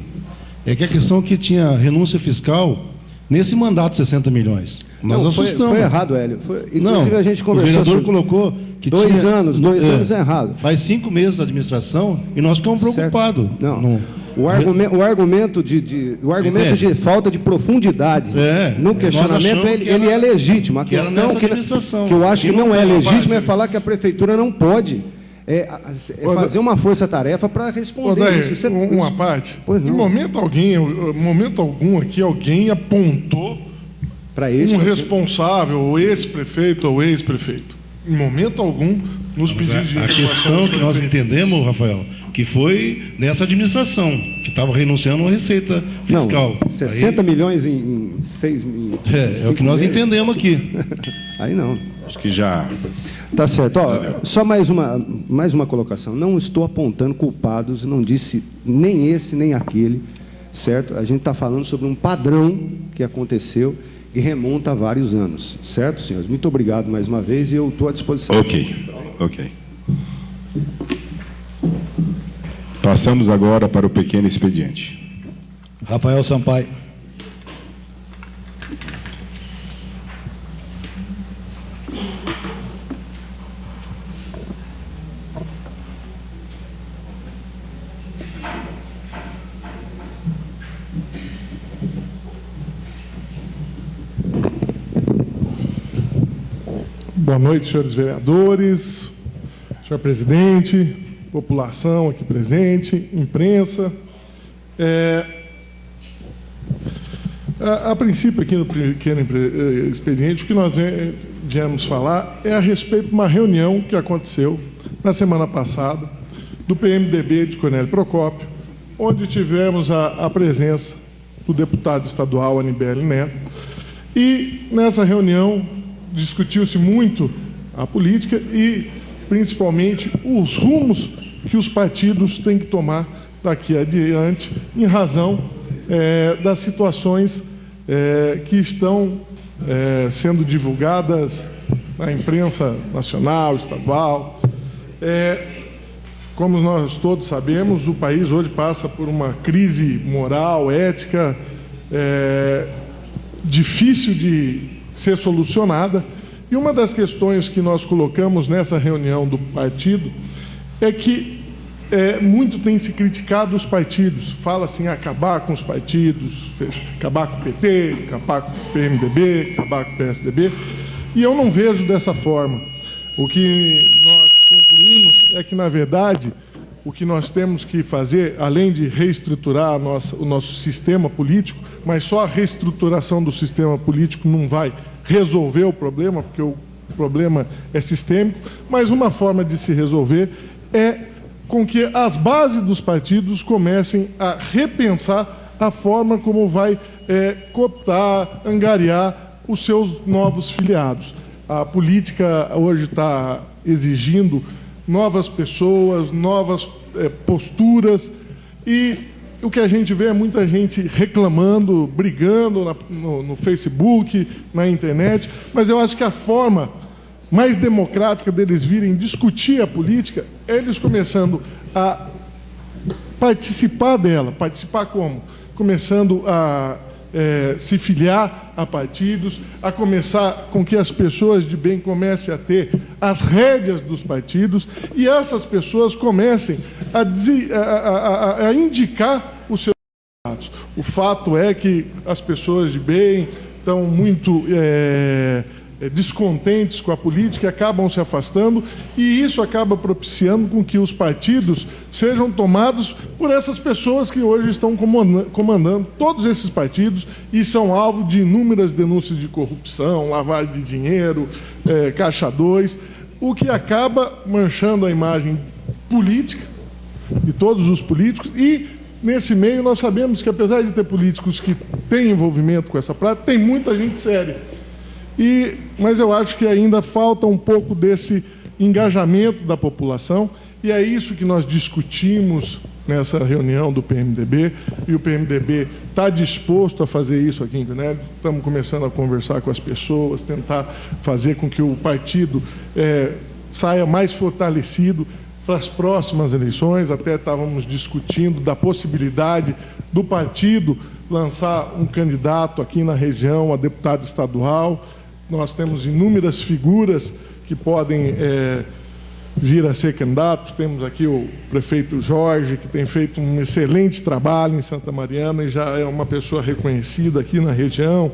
Speaker 4: é que a questão que tinha renúncia fiscal nesse mandato de 60 milhões. Nós assustamos.
Speaker 5: Foi errado, Hélio. Inclusive, a gente conversou...
Speaker 4: O vereador colocou que
Speaker 5: 2 anos é errado.
Speaker 4: Faz 5 meses a administração e nós ficamos preocupados.
Speaker 5: O argumento de falta de profundidade no questionamento, ele é legítimo. A questão que eu acho que não é legítima é falar que a prefeitura não pode fazer uma força-tarefa para responder isso.
Speaker 6: Uma parte. Em momento algum aqui, alguém apontou para um responsável, ou ex-prefeito ou ex-prefeito. em momento algum, nos pedidos de
Speaker 4: A
Speaker 6: informação.
Speaker 4: questão que nós entendemos, Rafael, que foi nessa administração, que estava renunciando a uma receita fiscal.
Speaker 5: Não, 60 milhões em 6
Speaker 4: É o que nós entendemos aqui.
Speaker 5: Aí não.
Speaker 1: Acho que já...
Speaker 5: Tá certo. Ó, só mais uma colocação. Não estou apontando culpados, não disse nem esse, nem aquele, certo? A gente está falando sobre um padrão que aconteceu e remonta a vários anos. Certo, senhores? Muito obrigado mais uma vez e eu estou à disposição.
Speaker 1: Ok. Passamos agora para o pequeno expediente.
Speaker 2: Rafael Sampaio.
Speaker 6: Boa noite, senhores vereadores, senhor presidente, população aqui presente, imprensa. A princípio, aqui no pequeno expediente, o que nós viemos falar é a respeito de uma reunião que aconteceu na semana passada do PMDB de Cornélio Procópio, onde tivemos a presença do deputado estadual Anibele Neto. E nessa reunião discutiu-se muito a política e, principalmente, os rumos que os partidos têm que tomar daqui adiante, em razão das situações que estão sendo divulgadas na imprensa nacional, estadual. Como nós todos sabemos, o país hoje passa por uma crise moral, ética, difícil de ser solucionada, e uma das questões que nós colocamos nessa reunião do partido é que muito tem se criticado os partidos, fala-se em acabar com os partidos, acabar com o PT, acabar com o PMDB, acabar com o PSDB, e eu não vejo dessa forma. O que nós concluímos é que, na verdade, o que nós temos que fazer, além de reestruturar o nosso sistema político, mas só a reestruturação do sistema político não vai resolver o problema, porque o problema é sistêmico, mas uma forma de se resolver é com que as bases dos partidos comecem a repensar a forma como vai cooptar, angariar os seus novos filiados. A política hoje está exigindo novas pessoas, novas posturas, e o que a gente vê é muita gente reclamando, brigando no Facebook, na internet, mas eu acho que a forma mais democrática deles virem discutir a política é eles começando a participar dela. Participar como? Começando a se filiar a partidos, a começar com que as pessoas de bem comecem a ter as rédeas dos partidos e essas pessoas comecem a indicar os seus candidatos. O fato é que as pessoas de bem estão muito descontentes com a política, acabam se afastando, e isso acaba propiciando com que os partidos sejam tomados por essas pessoas que hoje estão comandando todos esses partidos e são alvo de inúmeras denúncias de corrupção, lavagem de dinheiro, Caixa 2, o que acaba manchando a imagem política de todos os políticos. E nesse meio nós sabemos que, apesar de ter políticos que têm envolvimento com essa prática, tem muita gente séria. Mas eu acho que ainda falta um pouco desse engajamento da população, e é isso que nós discutimos nessa reunião do PMDB, e o PMDB está disposto a fazer isso aqui em Cornélio. Estamos começando a conversar com as pessoas, tentar fazer com que o partido saia mais fortalecido para as próximas eleições. Até estávamos discutindo da possibilidade do partido lançar um candidato aqui na região a deputado estadual. Nós temos inúmeras figuras que podem vir a ser candidatos. Temos aqui o prefeito Jorge, que tem feito um excelente trabalho em Santa Mariana e já é uma pessoa reconhecida aqui na região.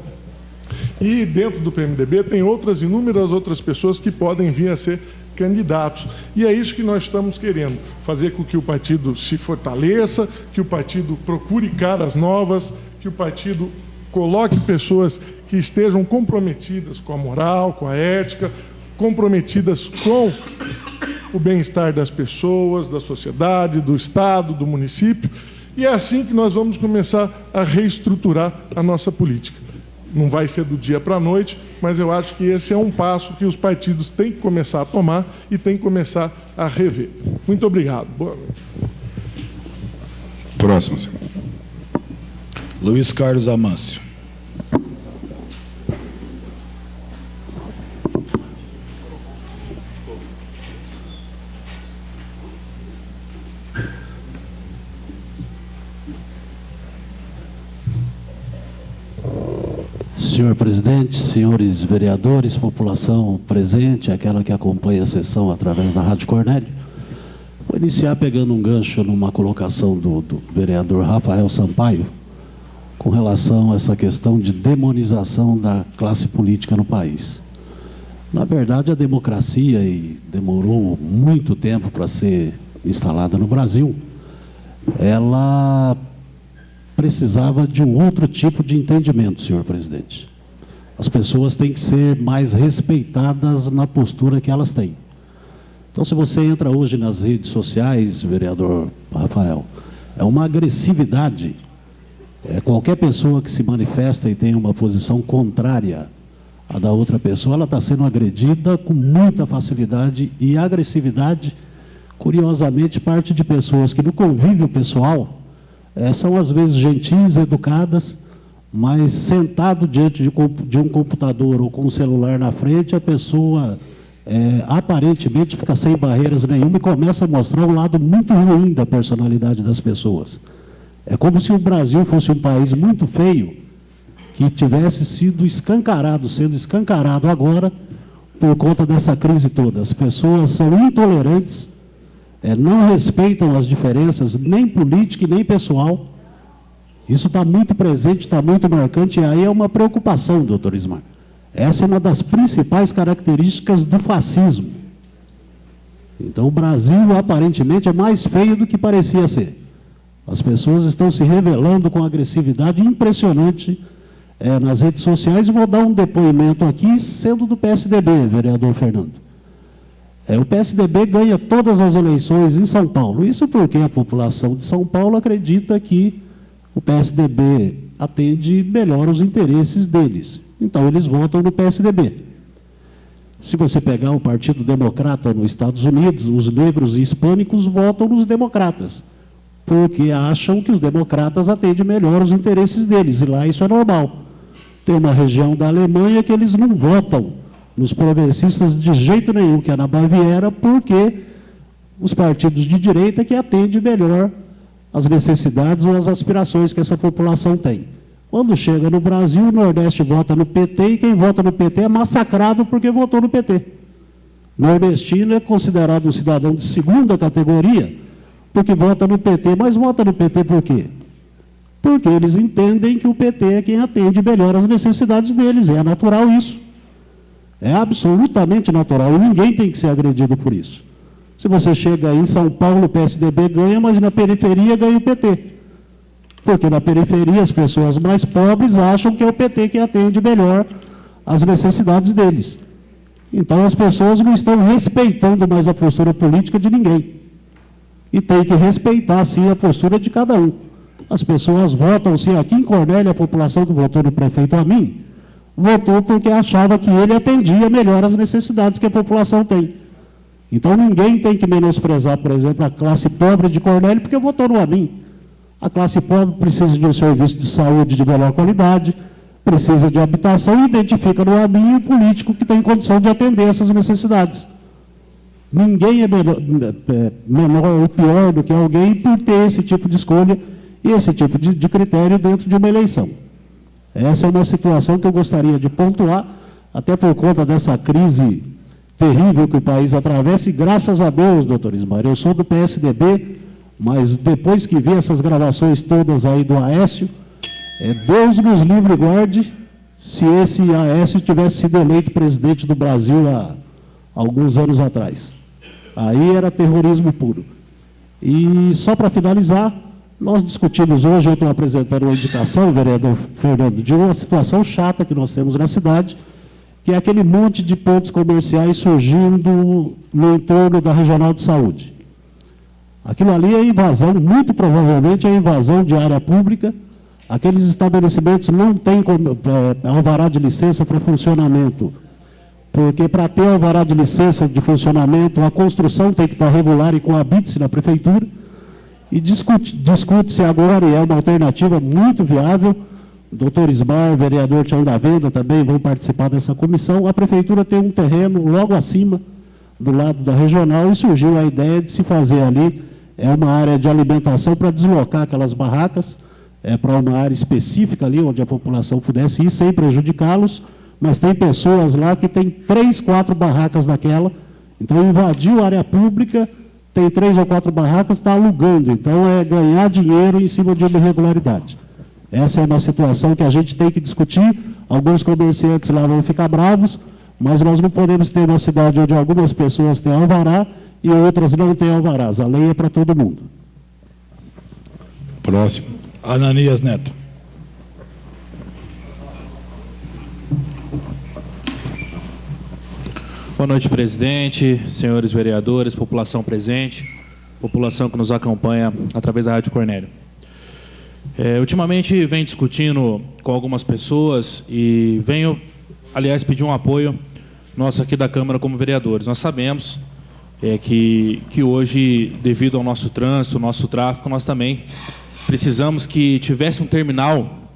Speaker 6: E dentro do PMDB tem inúmeras outras pessoas que podem vir a ser candidatos. E é isso que nós estamos querendo, fazer com que o partido se fortaleça, que o partido procure caras novas, que o partido coloque pessoas que estejam comprometidas com a moral, com a ética, comprometidas com o bem-estar das pessoas, da sociedade, do Estado, do município, e é assim que nós vamos começar a reestruturar a nossa política. Não vai ser do dia para a noite, mas eu acho que esse é um passo que os partidos têm que começar a tomar e têm que começar a rever. Muito obrigado. Boa noite.
Speaker 1: Próximo, senhor.
Speaker 2: Luiz Carlos Amâncio.
Speaker 3: Senhor presidente, senhores vereadores, população presente, aquela que acompanha a sessão através da Rádio Cornélio, vou iniciar pegando um gancho numa colocação do vereador Rafael Sampaio, com relação a essa questão de demonização da classe política no país. Na verdade, a democracia, e demorou muito tempo para ser instalada no Brasil, ela precisava de um outro tipo de entendimento, senhor presidente. As pessoas têm que ser mais respeitadas na postura que elas têm. Então, se você entra hoje nas redes sociais, vereador Rafael, é uma agressividade. Qualquer pessoa que se manifesta e tem uma posição contrária à da outra pessoa, ela está sendo agredida com muita facilidade, e a agressividade, curiosamente, parte de pessoas que no convívio pessoal são às vezes gentis, educadas, mas sentado diante de um computador ou com um celular na frente, a pessoa aparentemente fica sem barreiras nenhuma e começa a mostrar um lado muito ruim da personalidade das pessoas. É como se o Brasil fosse um país muito feio, que tivesse sido sendo escancarado agora por conta dessa crise toda. As pessoas são intolerantes, não respeitam as diferenças, nem política e nem pessoal. Isso está muito presente, está muito marcante, e aí é uma preocupação, doutor Ismar. Essa é uma das principais características do fascismo. Então, o Brasil, aparentemente, é mais feio do que parecia ser. As pessoas estão se revelando com agressividade impressionante nas redes sociais, e vou dar um depoimento aqui, sendo do PSDB, vereador Fernando. O PSDB ganha todas as eleições em São Paulo. Isso porque a população de São Paulo acredita que o PSDB atende melhor os interesses deles. Então, eles votam no PSDB. Se você pegar o Partido Democrata nos Estados Unidos, os negros e hispânicos votam nos democratas, porque acham que os democratas atendem melhor os interesses deles, e lá isso é normal. Tem uma região da Alemanha que eles não votam nos progressistas de jeito nenhum, que é na Baviera, porque os partidos de direita que atendem melhor as necessidades ou as aspirações que essa população tem. Quando chega no Brasil, o Nordeste vota no PT, e quem vota no PT é massacrado porque votou no PT. Nordestino é considerado um cidadão de segunda categoria porque vota no PT, mas vota no PT por quê? Porque eles entendem que o PT é quem atende melhor as necessidades deles, é natural isso. É absolutamente natural, e ninguém tem que ser agredido por isso. Se você chega aí em São Paulo, o PSDB ganha, mas na periferia ganha o PT. Porque na periferia as pessoas mais pobres acham que é o PT que atende melhor as necessidades deles. Então as pessoas não estão respeitando mais a postura política de ninguém. E tem que respeitar, sim, a postura de cada um. As pessoas votam, sim, aqui em Cornélio, a população que votou no prefeito Amin, votou porque achava que ele atendia melhor as necessidades que a população tem. Então, ninguém tem que menosprezar, por exemplo, a classe pobre de Cornélio porque votou no Amin. A classe pobre precisa de um serviço de saúde de melhor qualidade, precisa de habitação, e identifica no Amin o político que tem condição de atender essas necessidades. Ninguém é menor ou pior do que alguém por ter esse tipo de escolha e esse tipo de critério dentro de uma eleição. Essa é uma situação que eu gostaria de pontuar, até por conta dessa crise terrível que o país atravessa, e graças a Deus, doutor Ismar, eu sou do PSDB, mas depois que vi essas gravações todas aí do Aécio, Deus nos livre e guarde se esse Aécio tivesse sido eleito presidente do Brasil há alguns anos atrás. Aí era terrorismo puro. E só para finalizar, nós discutimos hoje, eu estou apresentando uma indicação, vereador Fernando, de uma situação chata que nós temos na cidade, que é aquele monte de pontos comerciais surgindo no entorno da Regional de Saúde. Aquilo ali é invasão, muito provavelmente é invasão de área pública. Aqueles estabelecimentos não têm alvará de licença para funcionamento, porque para ter alvará de licença de funcionamento, a construção tem que estar regular e coabite-se na prefeitura, e discute-se agora, e é uma alternativa muito viável. O doutor Ismar, o vereador Tião da Venda também vão participar dessa comissão. A prefeitura tem um terreno logo acima, do lado da regional, e surgiu a ideia de se fazer ali uma área de alimentação para deslocar aquelas barracas para uma área específica ali, onde a população pudesse ir, sem prejudicá-los, mas tem pessoas lá que tem 3, 4 barracas daquela, então invadiu a área pública, tem 3 ou 4 barracas, está alugando, então é ganhar dinheiro em cima de uma irregularidade. Essa é uma situação que a gente tem que discutir. Alguns comerciantes lá vão ficar bravos, mas nós não podemos ter uma cidade onde algumas pessoas têm alvará e outras não têm alvarás. A lei é para todo mundo.
Speaker 1: Próximo.
Speaker 2: Ananias Neto.
Speaker 10: Boa noite, presidente, senhores vereadores, população presente, população que nos acompanha através da Rádio Cornélio. Ultimamente venho discutindo com algumas pessoas e venho, aliás, pedir um apoio nosso aqui da Câmara como vereadores. Nós sabemos que hoje, devido ao nosso trânsito, ao nosso tráfego, nós também precisamos que tivesse um terminal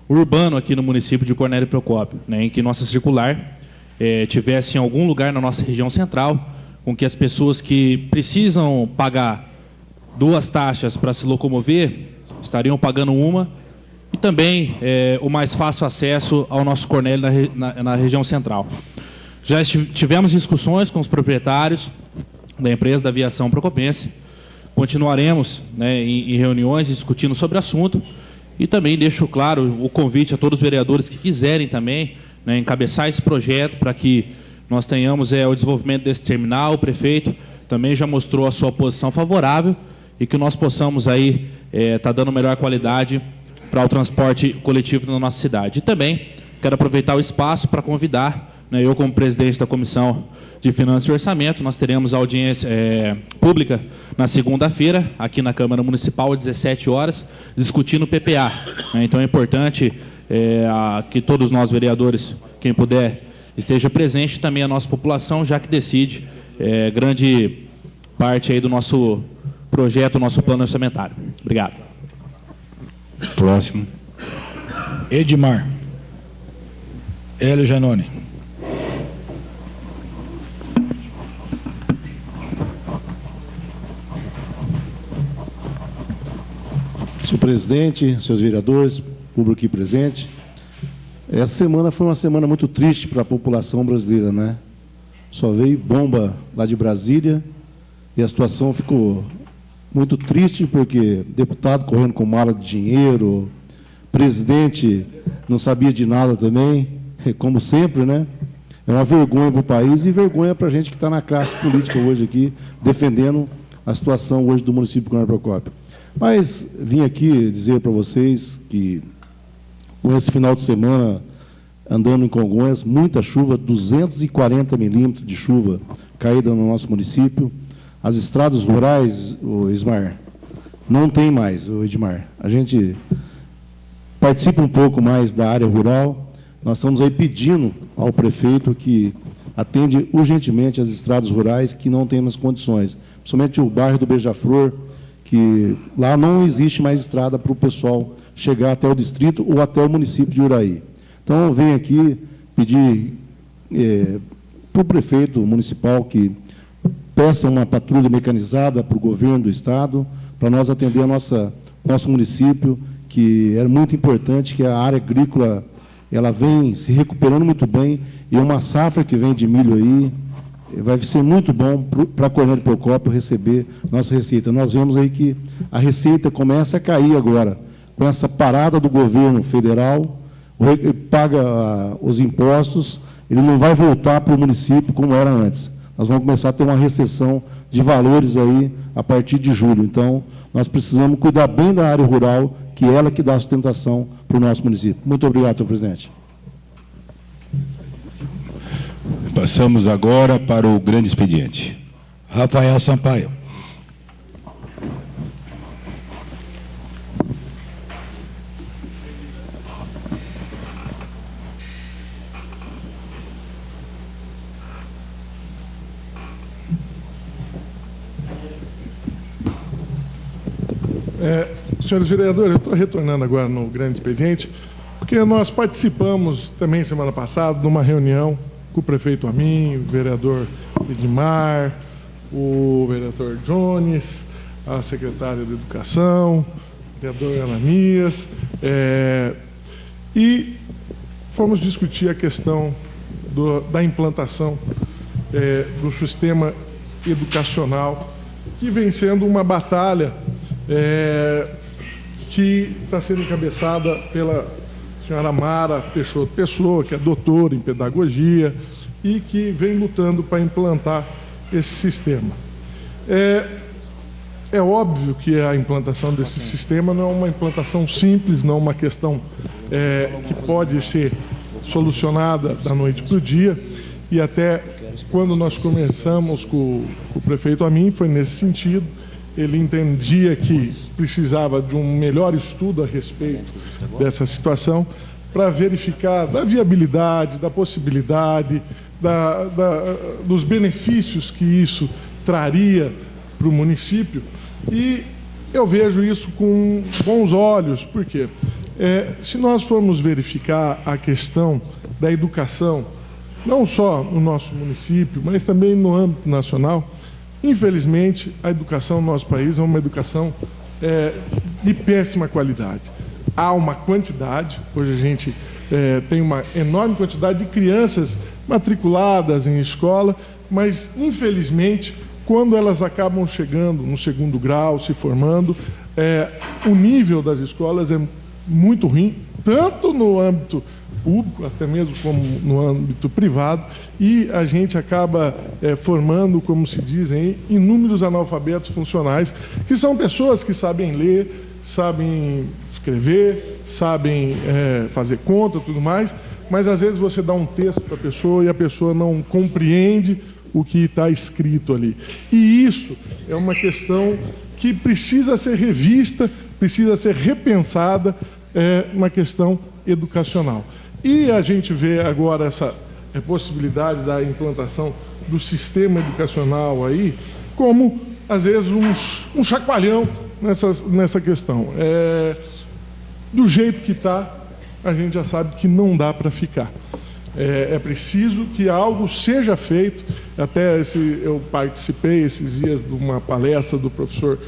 Speaker 10: urbano aqui no município de Cornélio Procópio, né, em que nossa circular tivesse em algum lugar na nossa região central, com que as pessoas que precisam pagar 2 taxas para se locomover estariam pagando uma, e também o mais fácil acesso ao nosso Cornélio na região central. Já tivemos discussões com os proprietários da empresa da aviação procopense, continuaremos, né, em reuniões discutindo sobre o assunto, e também deixo claro o convite a todos os vereadores que quiserem também, né, encabeçar esse projeto para que nós tenhamos o desenvolvimento desse terminal. O prefeito também já mostrou a sua posição favorável e que nós possamos aí estar dando melhor qualidade para o transporte coletivo na nossa cidade. E também quero aproveitar o espaço para convidar, né, eu como presidente da Comissão de Finanças e Orçamento, nós teremos audiência pública na segunda-feira, aqui na Câmara Municipal, às 17 horas, discutindo o PPA. Né? Então é importante que todos nós, vereadores, quem puder, esteja presente, também a nossa população, já que decide grande parte aí do nosso projeto, nosso plano orçamentário. Obrigado.
Speaker 1: Próximo.
Speaker 2: Edmar. Hélio Janone.
Speaker 4: Senhor presidente, senhores vereadores, público aqui presente, essa semana foi uma semana muito triste para a população brasileira, né? Só veio bomba lá de Brasília e a situação ficou muito triste, porque deputado correndo com mala de dinheiro, presidente não sabia de nada também, como sempre, né? É uma vergonha para o país e vergonha para a gente que está na classe política hoje aqui, defendendo a situação hoje do município de Cornélio Procópio. Mas vim aqui dizer para vocês que, com esse final de semana, andando em Congonhas, muita chuva, 240 milímetros de chuva caída no nosso município. As estradas rurais, o Ismar, não tem mais, o Edmar. A gente participa um pouco mais da área rural. Nós estamos aí pedindo ao prefeito que atende urgentemente as estradas rurais que não temos condições. Principalmente o bairro do Beija-Flor, que lá não existe mais estrada para o pessoal chegar até o distrito ou até o município de Uraí. Então, eu venho aqui pedir para o prefeito municipal que peça uma patrulha mecanizada para o governo do Estado, para nós atender nosso município, que é muito importante, que a área agrícola ela vem se recuperando muito bem, e uma safra que vem de milho aí, vai ser muito bom para Cornélio Procópio receber nossa receita. Nós vemos aí que a receita começa a cair agora, com essa parada do governo federal, paga os impostos, ele não vai voltar para o município como era antes. Nós vamos começar a ter uma recessão de valores aí a partir de julho. Então, nós precisamos cuidar bem da área rural, que é ela que dá sustentação para o nosso município. Muito obrigado, senhor presidente.
Speaker 1: Passamos agora para o grande expediente.
Speaker 2: Rafael Sampaio.
Speaker 6: Senhores vereadores, eu estou retornando agora no grande expediente, porque nós participamos também semana passada de uma reunião com o prefeito Amin, o vereador Edmar, o vereador Jones, a secretária de Educação, o vereador Ananias, e fomos discutir a questão da implantação do sistema educacional, que vem sendo uma batalha que está sendo encabeçada pela senhora Mara Peixoto Pessoa, que é doutora em pedagogia e que vem lutando para implantar esse sistema. É óbvio que a implantação desse sistema não é uma implantação simples, não é uma questão que pode ser solucionada da noite para o dia, e até quando nós conversamos com o prefeito Amin, foi nesse sentido. Ele entendia que precisava de um melhor estudo a respeito dessa situação para verificar da viabilidade, da possibilidade, dos benefícios que isso traria para o município. E eu vejo isso com bons olhos, porque se nós formos verificar a questão da educação, não só no nosso município, mas também no âmbito nacional, infelizmente, a educação no nosso país é uma educação de péssima qualidade. Há uma quantidade, hoje a gente tem uma enorme quantidade de crianças matriculadas em escola, mas, infelizmente, quando elas acabam chegando no segundo grau, se formando, o nível das escolas é muito ruim, tanto no âmbito público, até mesmo como no âmbito privado, e a gente acaba formando, como se dizem, inúmeros analfabetos funcionais, que são pessoas que sabem ler, sabem escrever, sabem fazer conta e tudo mais, mas às vezes você dá um texto para a pessoa e a pessoa não compreende o que está escrito ali. E isso é uma questão que precisa ser revista, precisa ser repensada, uma questão educacional. E a gente vê agora essa possibilidade da implantação do sistema educacional aí como, às vezes, um chacoalhão nessa questão. Do jeito que está, a gente já sabe que não dá para ficar. É preciso que algo seja feito. Até eu participei esses dias de uma palestra do professor,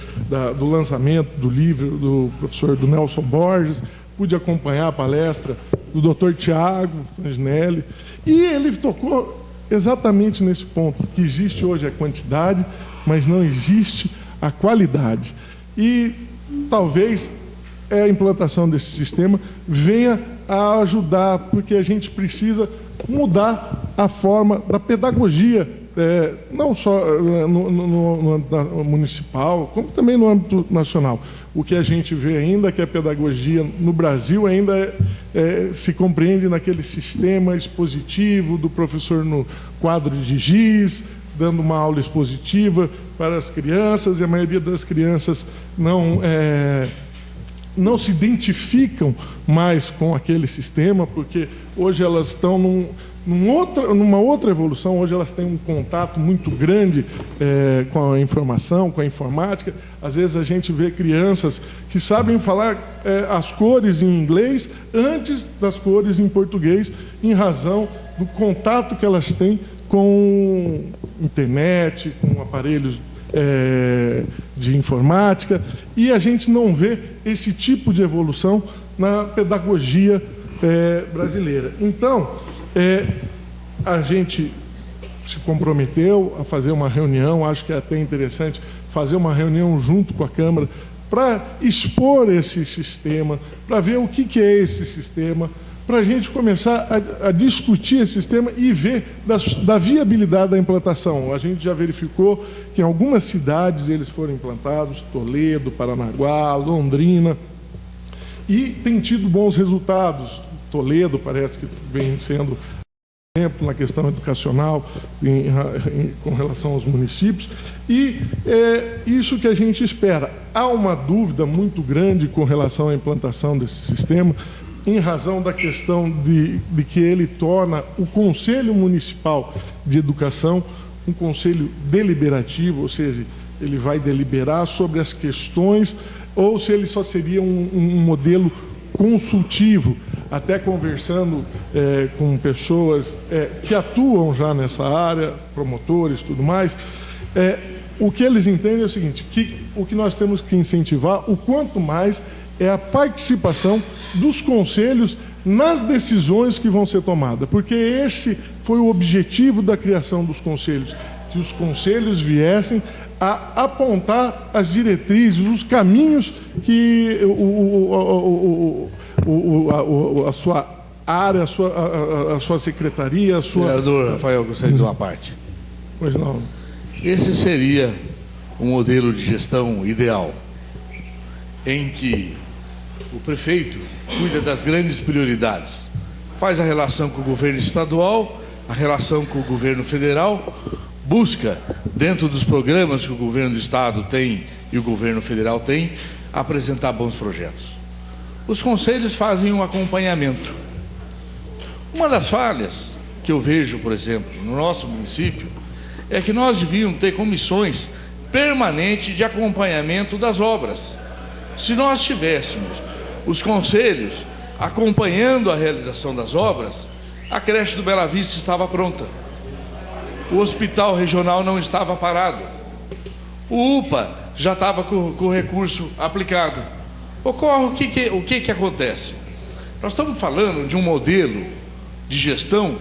Speaker 6: do lançamento do livro do professor do Nelson Borges, pude acompanhar a palestra do Dr. Tiago Anginelli, e ele tocou exatamente nesse ponto, que existe hoje a quantidade, mas não existe a qualidade. E talvez a implantação desse sistema venha a ajudar, porque a gente precisa mudar a forma da pedagogia, não só no âmbito municipal, como também no âmbito nacional. O que a gente vê ainda é que a pedagogia no Brasil ainda se compreende naquele sistema expositivo do professor no quadro de giz, dando uma aula expositiva para as crianças, e a maioria das crianças não se identificam mais com aquele sistema, porque hoje elas estão numa outra evolução. Hoje elas têm um contato muito grande com a informação, com a informática. Às vezes a gente vê crianças que sabem falar as cores em inglês antes das cores em português, em razão do contato que elas têm com internet, com aparelhos de informática, e a gente não vê esse tipo de evolução na pedagogia brasileira. Então, a gente se comprometeu a fazer uma reunião, acho que é até interessante fazer uma reunião junto com a Câmara para expor esse sistema, para ver o que é esse sistema, para a gente começar a discutir esse sistema e ver da viabilidade da implantação. A gente já verificou que em algumas cidades eles foram implantados, Toledo, Paranaguá, Londrina, e tem tido bons resultados. Toledo parece que vem sendo exemplo, na questão educacional, com relação aos municípios, e isso que a gente espera. Há uma dúvida muito grande com relação à implantação desse sistema, em razão da questão de que ele torna o Conselho Municipal de Educação um conselho deliberativo, ou seja, ele vai deliberar sobre as questões, ou se ele só seria um modelo consultivo, até conversando com pessoas que atuam já nessa área, promotores e tudo mais, o que eles entendem é o seguinte, que o que nós temos que incentivar, o quanto mais, é a participação dos conselhos nas decisões que vão ser tomadas, porque esse foi o objetivo da criação dos conselhos, que os conselhos viessem a apontar as diretrizes, os caminhos que a sua área, a sua secretaria, a sua...
Speaker 9: Vereador Rafael, gostaria de uma parte.
Speaker 6: Pois não.
Speaker 9: Esse seria um modelo de gestão ideal, em que o prefeito cuida das grandes prioridades, faz a relação com o governo estadual, a relação com o governo federal, busca, dentro dos programas que o governo do estado tem e o governo federal tem, apresentar bons projetos. Os conselhos fazem um acompanhamento. Uma das falhas que eu vejo, por exemplo, no nosso município, é que nós devíamos ter comissões permanentes de acompanhamento das obras. Se nós tivéssemos os conselhos acompanhando a realização das obras, a creche do Bela Vista estava pronta, o hospital regional não estava parado, o UPA já estava com o recurso aplicado. Ocorre o que acontece? Nós estamos falando de um modelo de gestão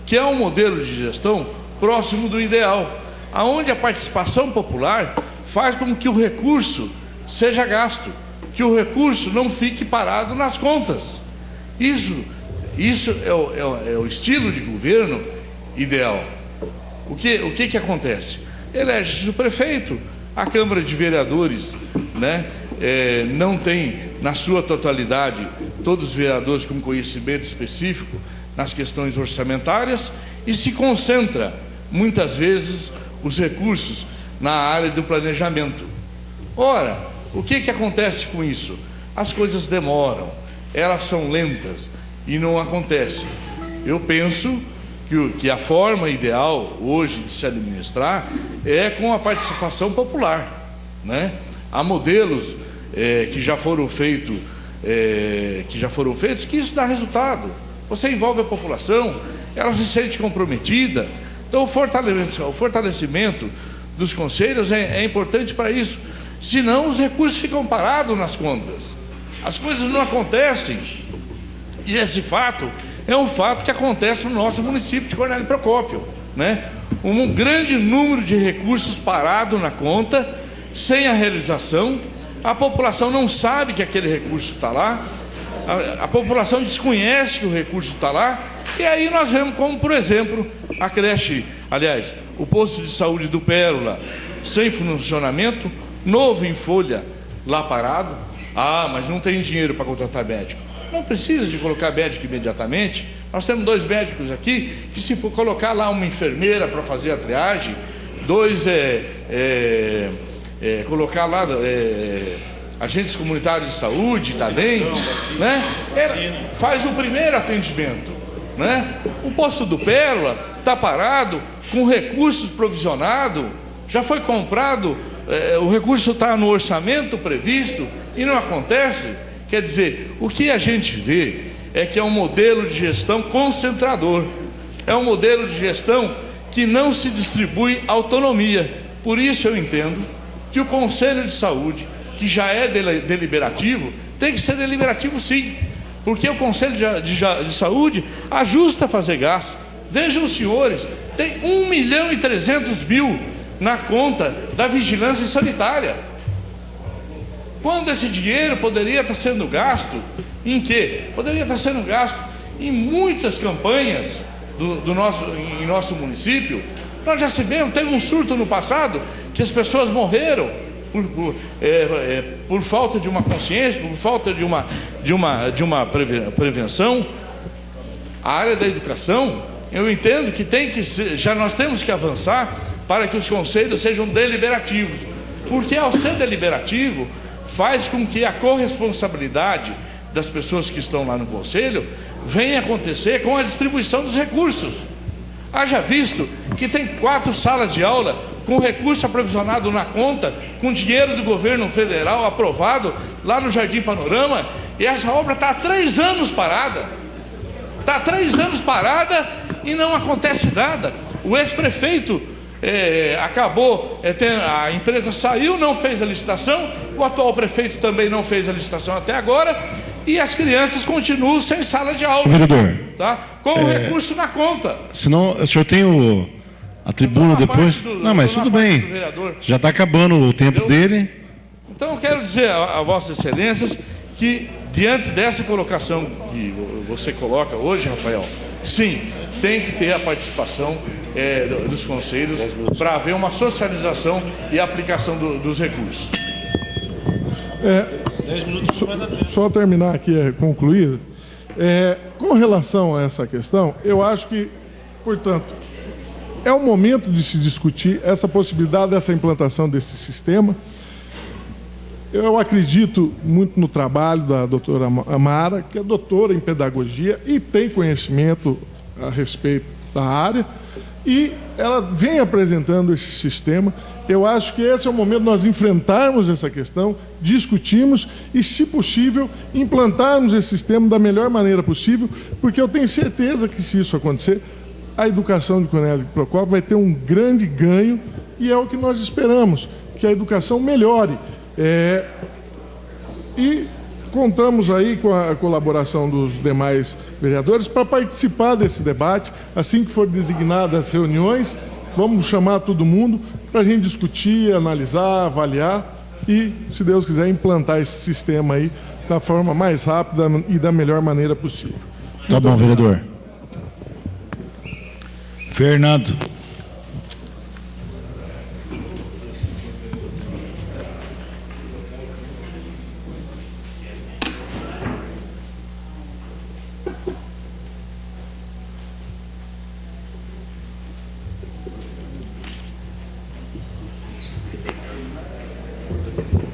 Speaker 9: que é um modelo de gestão próximo do ideal, aonde a participação popular faz com que o recurso seja gasto, que o recurso não fique parado nas contas. Isso é o estilo de governo ideal. O que acontece? Elege-se o prefeito, a Câmara de Vereadores, né, não tem, na sua totalidade, todos os vereadores com conhecimento específico nas questões orçamentárias, e se concentra, muitas vezes, os recursos na área do planejamento. Ora, o que acontece com isso? As coisas demoram, elas são lentas e não acontecem. Eu penso que a forma ideal hoje de se administrar é com a participação popular, né? Há modelos que já foram feitos, que isso dá resultado. Você envolve a população, ela se sente comprometida. Então, o fortalecimento dos conselhos é importante para isso. Senão, os recursos ficam parados nas contas. As coisas não acontecem. E esse fato é um fato que acontece no nosso município de Cornélio Procópio, né? Um grande número de recursos parados na conta, sem a realização. A população não sabe que aquele recurso está lá. A população desconhece que o recurso está lá. E aí nós vemos como, por exemplo, a creche, aliás, o posto de saúde do Pérola, sem funcionamento, novo em folha, lá parado. Ah, mas não tem dinheiro para contratar médico. Não precisa de colocar médico imediatamente. Nós temos 2 médicos aqui, que se for colocar lá uma enfermeira para fazer a triagem, 2 colocar lá agentes comunitários de saúde, da dengue, né? Faz o primeiro atendimento, né? O posto do Pérola está parado, com recursos provisionados, já foi comprado, o recurso está no orçamento previsto e não acontece. Quer dizer, o que a gente vê é que é um modelo de gestão concentrador, é um modelo de gestão que não se distribui autonomia. Por isso eu entendo que o Conselho de Saúde, que já é deliberativo, tem que ser deliberativo sim, porque o Conselho de Saúde ajusta a fazer gasto. Vejam os senhores, tem 1.300.000 na conta da vigilância sanitária. Quando esse dinheiro poderia estar sendo gasto em quê? Poderia estar sendo gasto em muitas campanhas em nosso município. Nós já sabemos, teve um surto no passado que as pessoas morreram por falta de uma consciência, por falta de uma prevenção. A área da educação eu entendo que nós temos que avançar para que os conselhos sejam deliberativos, porque ao ser deliberativo, faz com que a corresponsabilidade das pessoas que estão lá no conselho venha acontecer com a distribuição dos recursos. Haja visto que tem 4 salas de aula com recurso aprovisionado na conta, com dinheiro do governo federal aprovado lá no Jardim Panorama, e essa obra está há 3 anos parada. Está há 3 anos parada e não acontece nada. O ex-prefeito a empresa saiu, não fez a licitação, o atual prefeito também não fez a licitação até agora, e as crianças continuam sem sala de aula.
Speaker 11: Vereador,
Speaker 9: tá? Com o recurso na conta.
Speaker 11: Senão o senhor tem a tribuna depois. Não, mas tudo bem. Já está acabando o tempo dele.
Speaker 9: Então eu quero dizer a Vossas Excelências que, diante dessa colocação que você coloca hoje, Rafael, sim, tem que ter a participação dos conselhos para haver uma socialização e aplicação dos recursos.
Speaker 6: 10 minutos só terminar aqui, concluir. Com relação a essa questão, eu acho que, portanto, é o momento de se discutir essa possibilidade dessa implantação desse sistema. Eu acredito muito no trabalho da doutora Amara, que é doutora em pedagogia e tem conhecimento a respeito da área, e ela vem apresentando esse sistema. Eu acho que esse é o momento de nós enfrentarmos essa questão, discutirmos e, se possível, implantarmos esse sistema da melhor maneira possível, porque eu tenho certeza que, se isso acontecer, a educação de Cornélio Procópio vai ter um grande ganho, e é o que nós esperamos, que a educação melhore. E contamos aí com a colaboração dos demais vereadores para participar desse debate. Assim que for designadas as reuniões, vamos chamar todo mundo para a gente discutir, analisar, avaliar e, se Deus quiser, implantar esse sistema aí da forma mais rápida e da melhor maneira possível.
Speaker 11: Tá bom, vereador. Fernando.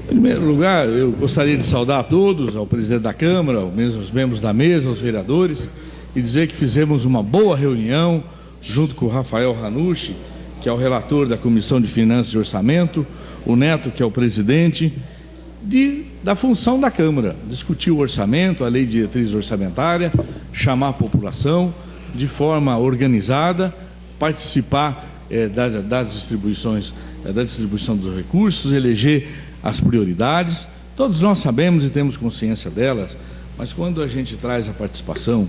Speaker 9: Em primeiro lugar, eu gostaria de saudar a todos, ao presidente da Câmara, aos membros da mesa, aos vereadores, e dizer que fizemos uma boa reunião, junto com o Rafael Ranucci, que é o relator da Comissão de Finanças e Orçamento, o Neto, que é o presidente, da função da Câmara, discutir o orçamento, a lei de diretriz orçamentária, chamar a população de forma organizada, participar da distribuição dos recursos, eleger as prioridades. Todos nós sabemos e temos consciência delas, mas quando a gente traz a participação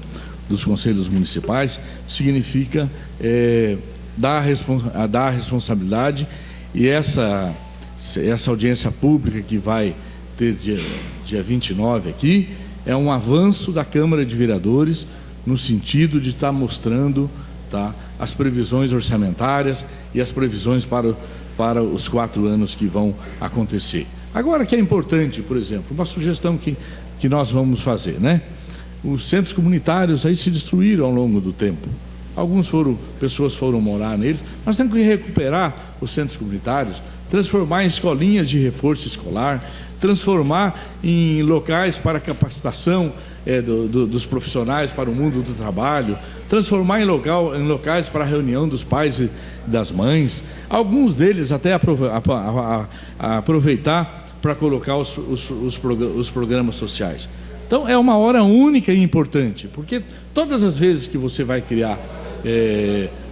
Speaker 9: dos conselhos municipais, significa dar a responsabilidade, e essa audiência pública que vai ter dia 29 aqui, é um avanço da Câmara de Vereadores no sentido de estar mostrando as previsões orçamentárias e as previsões para os 4 anos que vão acontecer. Agora, que é importante, por exemplo, uma sugestão que nós vamos fazer, né? Os centros comunitários aí se destruíram ao longo do tempo. Pessoas foram morar neles. Nós temos que recuperar os centros comunitários, transformar em escolinhas de reforço escolar, transformar em locais para capacitação dos profissionais para o mundo do trabalho, transformar em locais para a reunião dos pais e das mães, alguns deles até aproveitar para colocar os programas sociais. Então, é uma hora única e importante, porque todas as vezes que você vai criar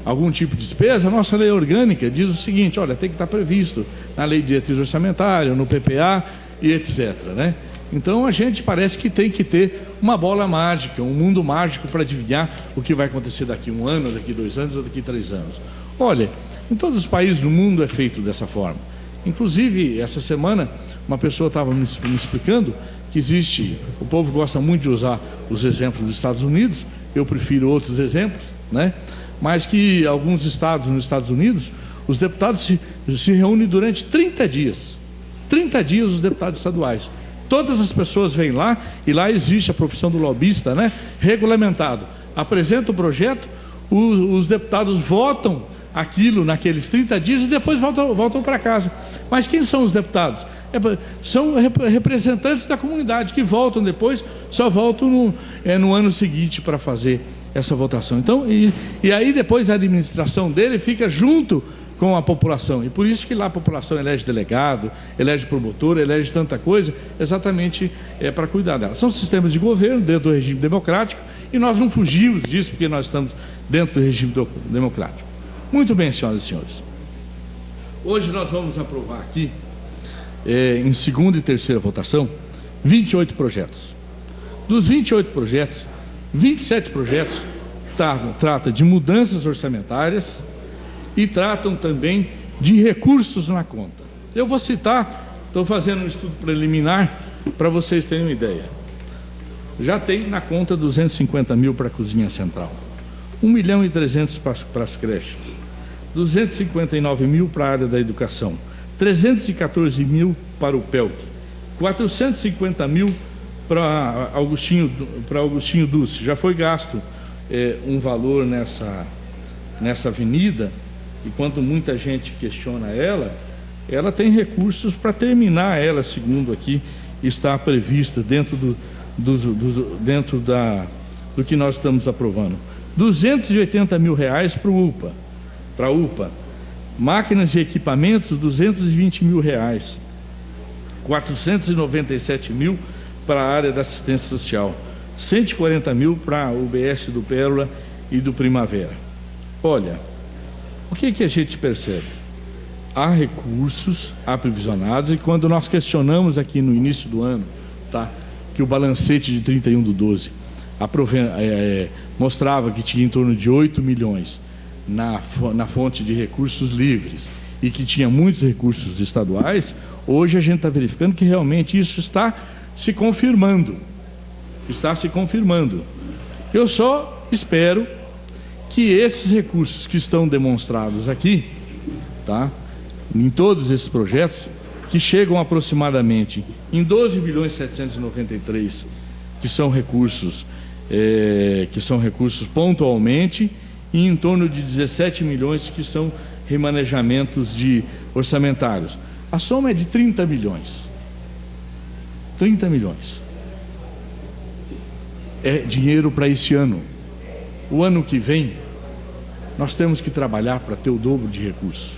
Speaker 9: algum tipo de despesa, a nossa lei orgânica diz o seguinte: olha, tem que estar previsto na lei de diretriz orçamentária, no PPA e etc., né? Então, a gente parece que tem que ter uma bola mágica, um mundo mágico para adivinhar o que vai acontecer daqui 1 ano, daqui 2 anos ou daqui 3 anos. Olha, em todos os países do mundo é feito dessa forma. Inclusive, essa semana, uma pessoa estava me explicando que existe, o povo gosta muito de usar os exemplos dos Estados Unidos, eu prefiro outros exemplos, né? Mas que alguns estados nos Estados Unidos, os deputados se reúnem durante 30 dias. 30 dias os deputados estaduais. Todas as pessoas vêm lá, e lá existe a profissão do lobista, né? Regulamentado. Apresenta o projeto, os deputados votam aquilo naqueles 30 dias e depois voltam para casa. Mas quem são os deputados? São representantes da comunidade que voltam depois, só voltam no ano seguinte para fazer essa votação. Então, e aí depois a administração dele fica junto com a população. E por isso que lá a população elege delegado, elege promotor, elege tanta coisa, exatamente para cuidar dela. São sistemas de governo dentro do regime democrático e nós não fugimos disso porque nós estamos dentro do regime democrático. Muito bem, senhoras e senhores. Hoje nós vamos aprovar aqui, em segunda e terceira votação, 28 projetos. Dos 28 projetos, 27 projetos tratam de mudanças orçamentárias e tratam também de recursos na conta. Eu vou citar, estou fazendo um estudo preliminar para vocês terem uma ideia. Já tem na conta 250 mil para a cozinha central, 1 milhão e 300 para as creches, 259 mil para a área da educação, 314 mil para o PELC, 450 mil para Augustinho Duce. Já foi gasto um valor nessa avenida, e quando muita gente questiona ela tem recursos para terminar ela, segundo aqui está prevista dentro do que nós estamos aprovando. 280 mil reais para a UPA. Máquinas e equipamentos, 220 mil reais. 497 mil para a área da assistência social. 140 mil para o UBS do Pérola e do Primavera. Olha, o que a gente percebe? Há recursos aprovisionados, e quando nós questionamos aqui no início do ano, tá, que o balancete de 31/12 mostrava que tinha em torno de 8 milhões na fonte de recursos livres e que tinha muitos recursos estaduais, hoje a gente está verificando que realmente isso está se confirmando. Está se confirmando. Eu só espero que esses recursos que estão demonstrados aqui, tá, em todos esses projetos, que chegam aproximadamente em 12 bilhões 793, que são recursos pontualmente, e em torno de 17 milhões que são remanejamentos orçamentários. A soma é de 30 milhões. 30 milhões. É dinheiro para esse ano. O ano que vem, nós temos que trabalhar para ter o dobro de recursos.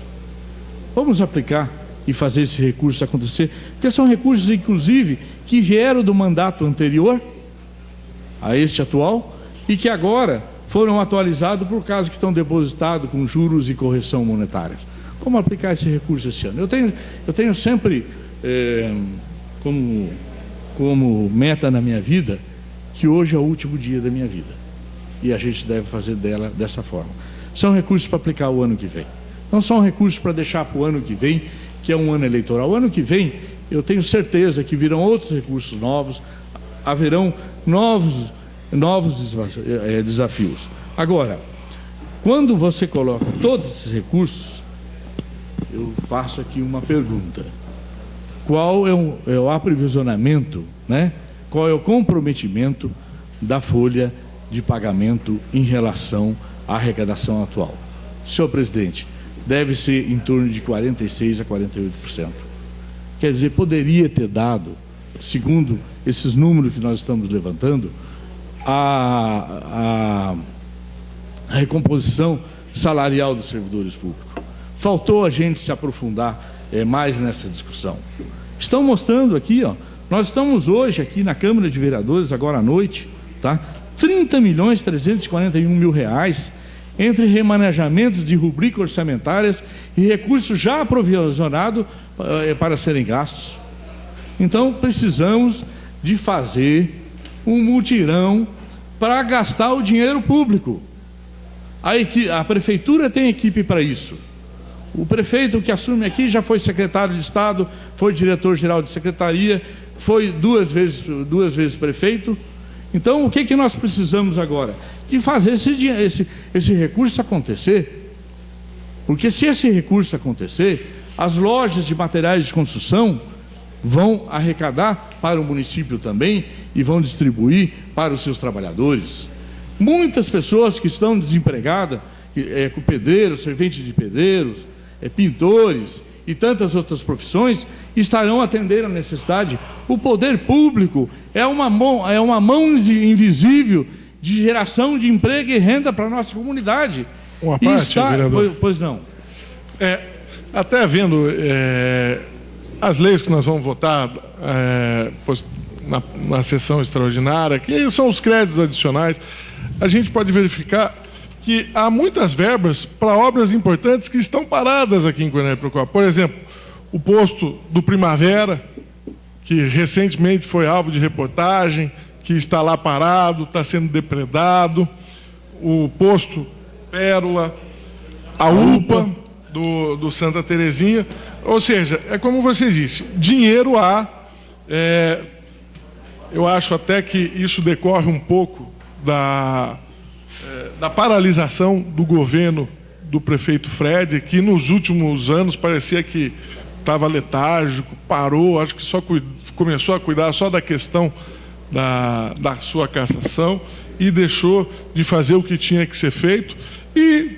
Speaker 9: Vamos aplicar e fazer esse recurso acontecer, porque são recursos, inclusive, que vieram do mandato anterior a este atual e que agora foram atualizados por causa que estão depositados com juros e correção monetárias. Como aplicar esse recurso esse ano? Eu tenho sempre como meta na minha vida que hoje é o último dia da minha vida. E a gente deve fazer dela dessa forma. São recursos para aplicar o ano que vem. Não são recursos para deixar para o ano que vem, que é um ano eleitoral. O ano que vem, eu tenho certeza que virão outros recursos novos, haverão novos desafios. Agora, quando você coloca todos esses recursos, eu faço aqui uma pergunta. Qual é o aprovisionamento, né? Qual é o comprometimento da folha de pagamento em relação à arrecadação atual? Senhor presidente, deve ser em torno de 46% a 48%. Quer dizer, poderia ter dado, segundo esses números que nós estamos levantando, a recomposição salarial dos servidores públicos. Faltou a gente se aprofundar mais nessa discussão. Estão mostrando aqui, ó, nós estamos hoje aqui na Câmara de Vereadores, agora à noite, tá? 30 milhões 341 mil reais entre remanejamentos de rubricas orçamentárias e recursos já aprovisionados para serem gastos. Então, precisamos de fazer um mutirão para gastar o dinheiro público. A prefeitura tem equipe para isso. O prefeito que assume aqui já foi secretário de Estado, foi diretor-geral de secretaria, foi duas vezes prefeito. Então, o que nós precisamos agora? De fazer esse recurso acontecer. Porque se esse recurso acontecer, as lojas de materiais de construção vão arrecadar para o município também e vão distribuir para os seus trabalhadores. Muitas pessoas que estão desempregadas, pedreiros, serventes de pedreiros, pintores e tantas outras profissões, estarão atendendo a necessidade. O poder público é uma mão invisível de geração de emprego e renda para a nossa comunidade.
Speaker 6: Uma parte, vereador.
Speaker 9: Pois não.
Speaker 6: Até vendo as leis que nós vamos votar na sessão extraordinária, que são os créditos adicionais, a gente pode verificar que há muitas verbas para obras importantes que estão paradas aqui em Cornélio Procópio. Por exemplo, o posto do Primavera, que recentemente foi alvo de reportagem, que está lá parado, está sendo depredado. O posto Pérola, a UPA do Santa Terezinha. Ou seja, é como você disse, dinheiro há. Eu acho até que isso decorre um pouco da paralisação do governo do prefeito Fred, que nos últimos anos parecia que estava letárgico, parou, acho que só começou a cuidar só da questão da sua cassação e deixou de fazer o que tinha que ser feito. E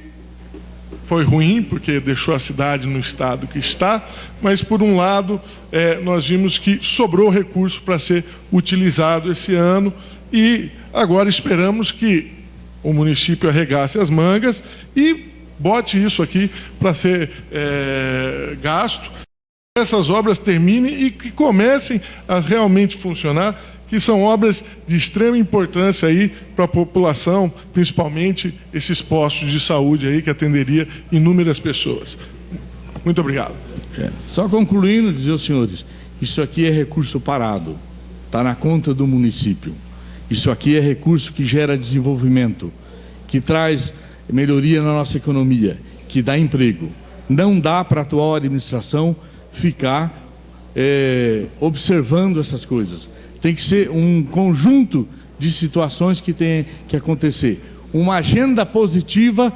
Speaker 6: foi ruim, porque deixou a cidade no estado que está, mas, por um lado, nós vimos que sobrou recurso para ser utilizado esse ano e agora esperamos que o município arregace as mangas e bote isso aqui para ser gasto. Essas obras terminem e que comecem a realmente funcionar, que são obras de extrema importância aí para a população, principalmente esses postos de saúde aí que atenderia inúmeras pessoas. Muito obrigado.
Speaker 9: Só concluindo, dizer aos senhores, isso aqui é recurso parado, está na conta do município. Isso aqui é recurso que gera desenvolvimento, que traz melhoria na nossa economia, que dá emprego. Não dá para a atual administração ficar observando essas coisas. Tem que ser um conjunto de situações que tem que acontecer. Uma agenda positiva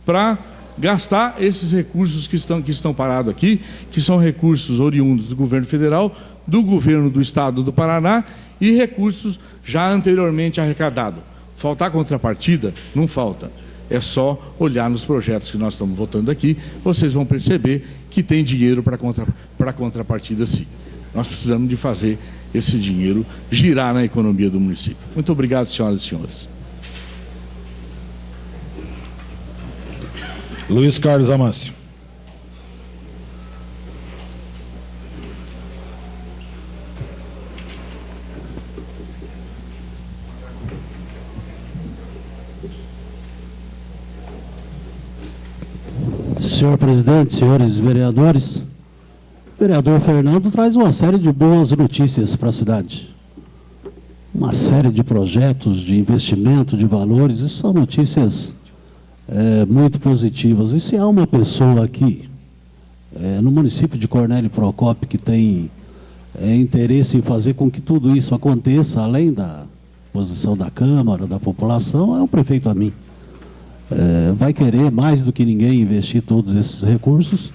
Speaker 9: para gastar esses recursos que estão parados aqui, que são recursos oriundos do governo federal, do governo do estado do Paraná e recursos já anteriormente arrecadados. Faltar contrapartida? Não falta. É só olhar nos projetos que nós estamos votando aqui, vocês vão perceber que tem dinheiro para contrapartida, sim. Nós precisamos de fazer esse dinheiro girar na economia do município. Muito obrigado, senhoras e senhores.
Speaker 2: Luiz Carlos Amâncio.
Speaker 3: Senhor presidente, senhores vereadores, o vereador Fernando traz uma série de boas notícias para a cidade. Uma série de projetos, de investimento, de valores, isso são notícias muito positivas. E se há uma pessoa aqui, no município de Cornélio Procópio, que tem interesse em fazer com que tudo isso aconteça, além da posição da Câmara, da população, é o prefeito Amin. Vai querer mais do que ninguém investir todos esses recursos,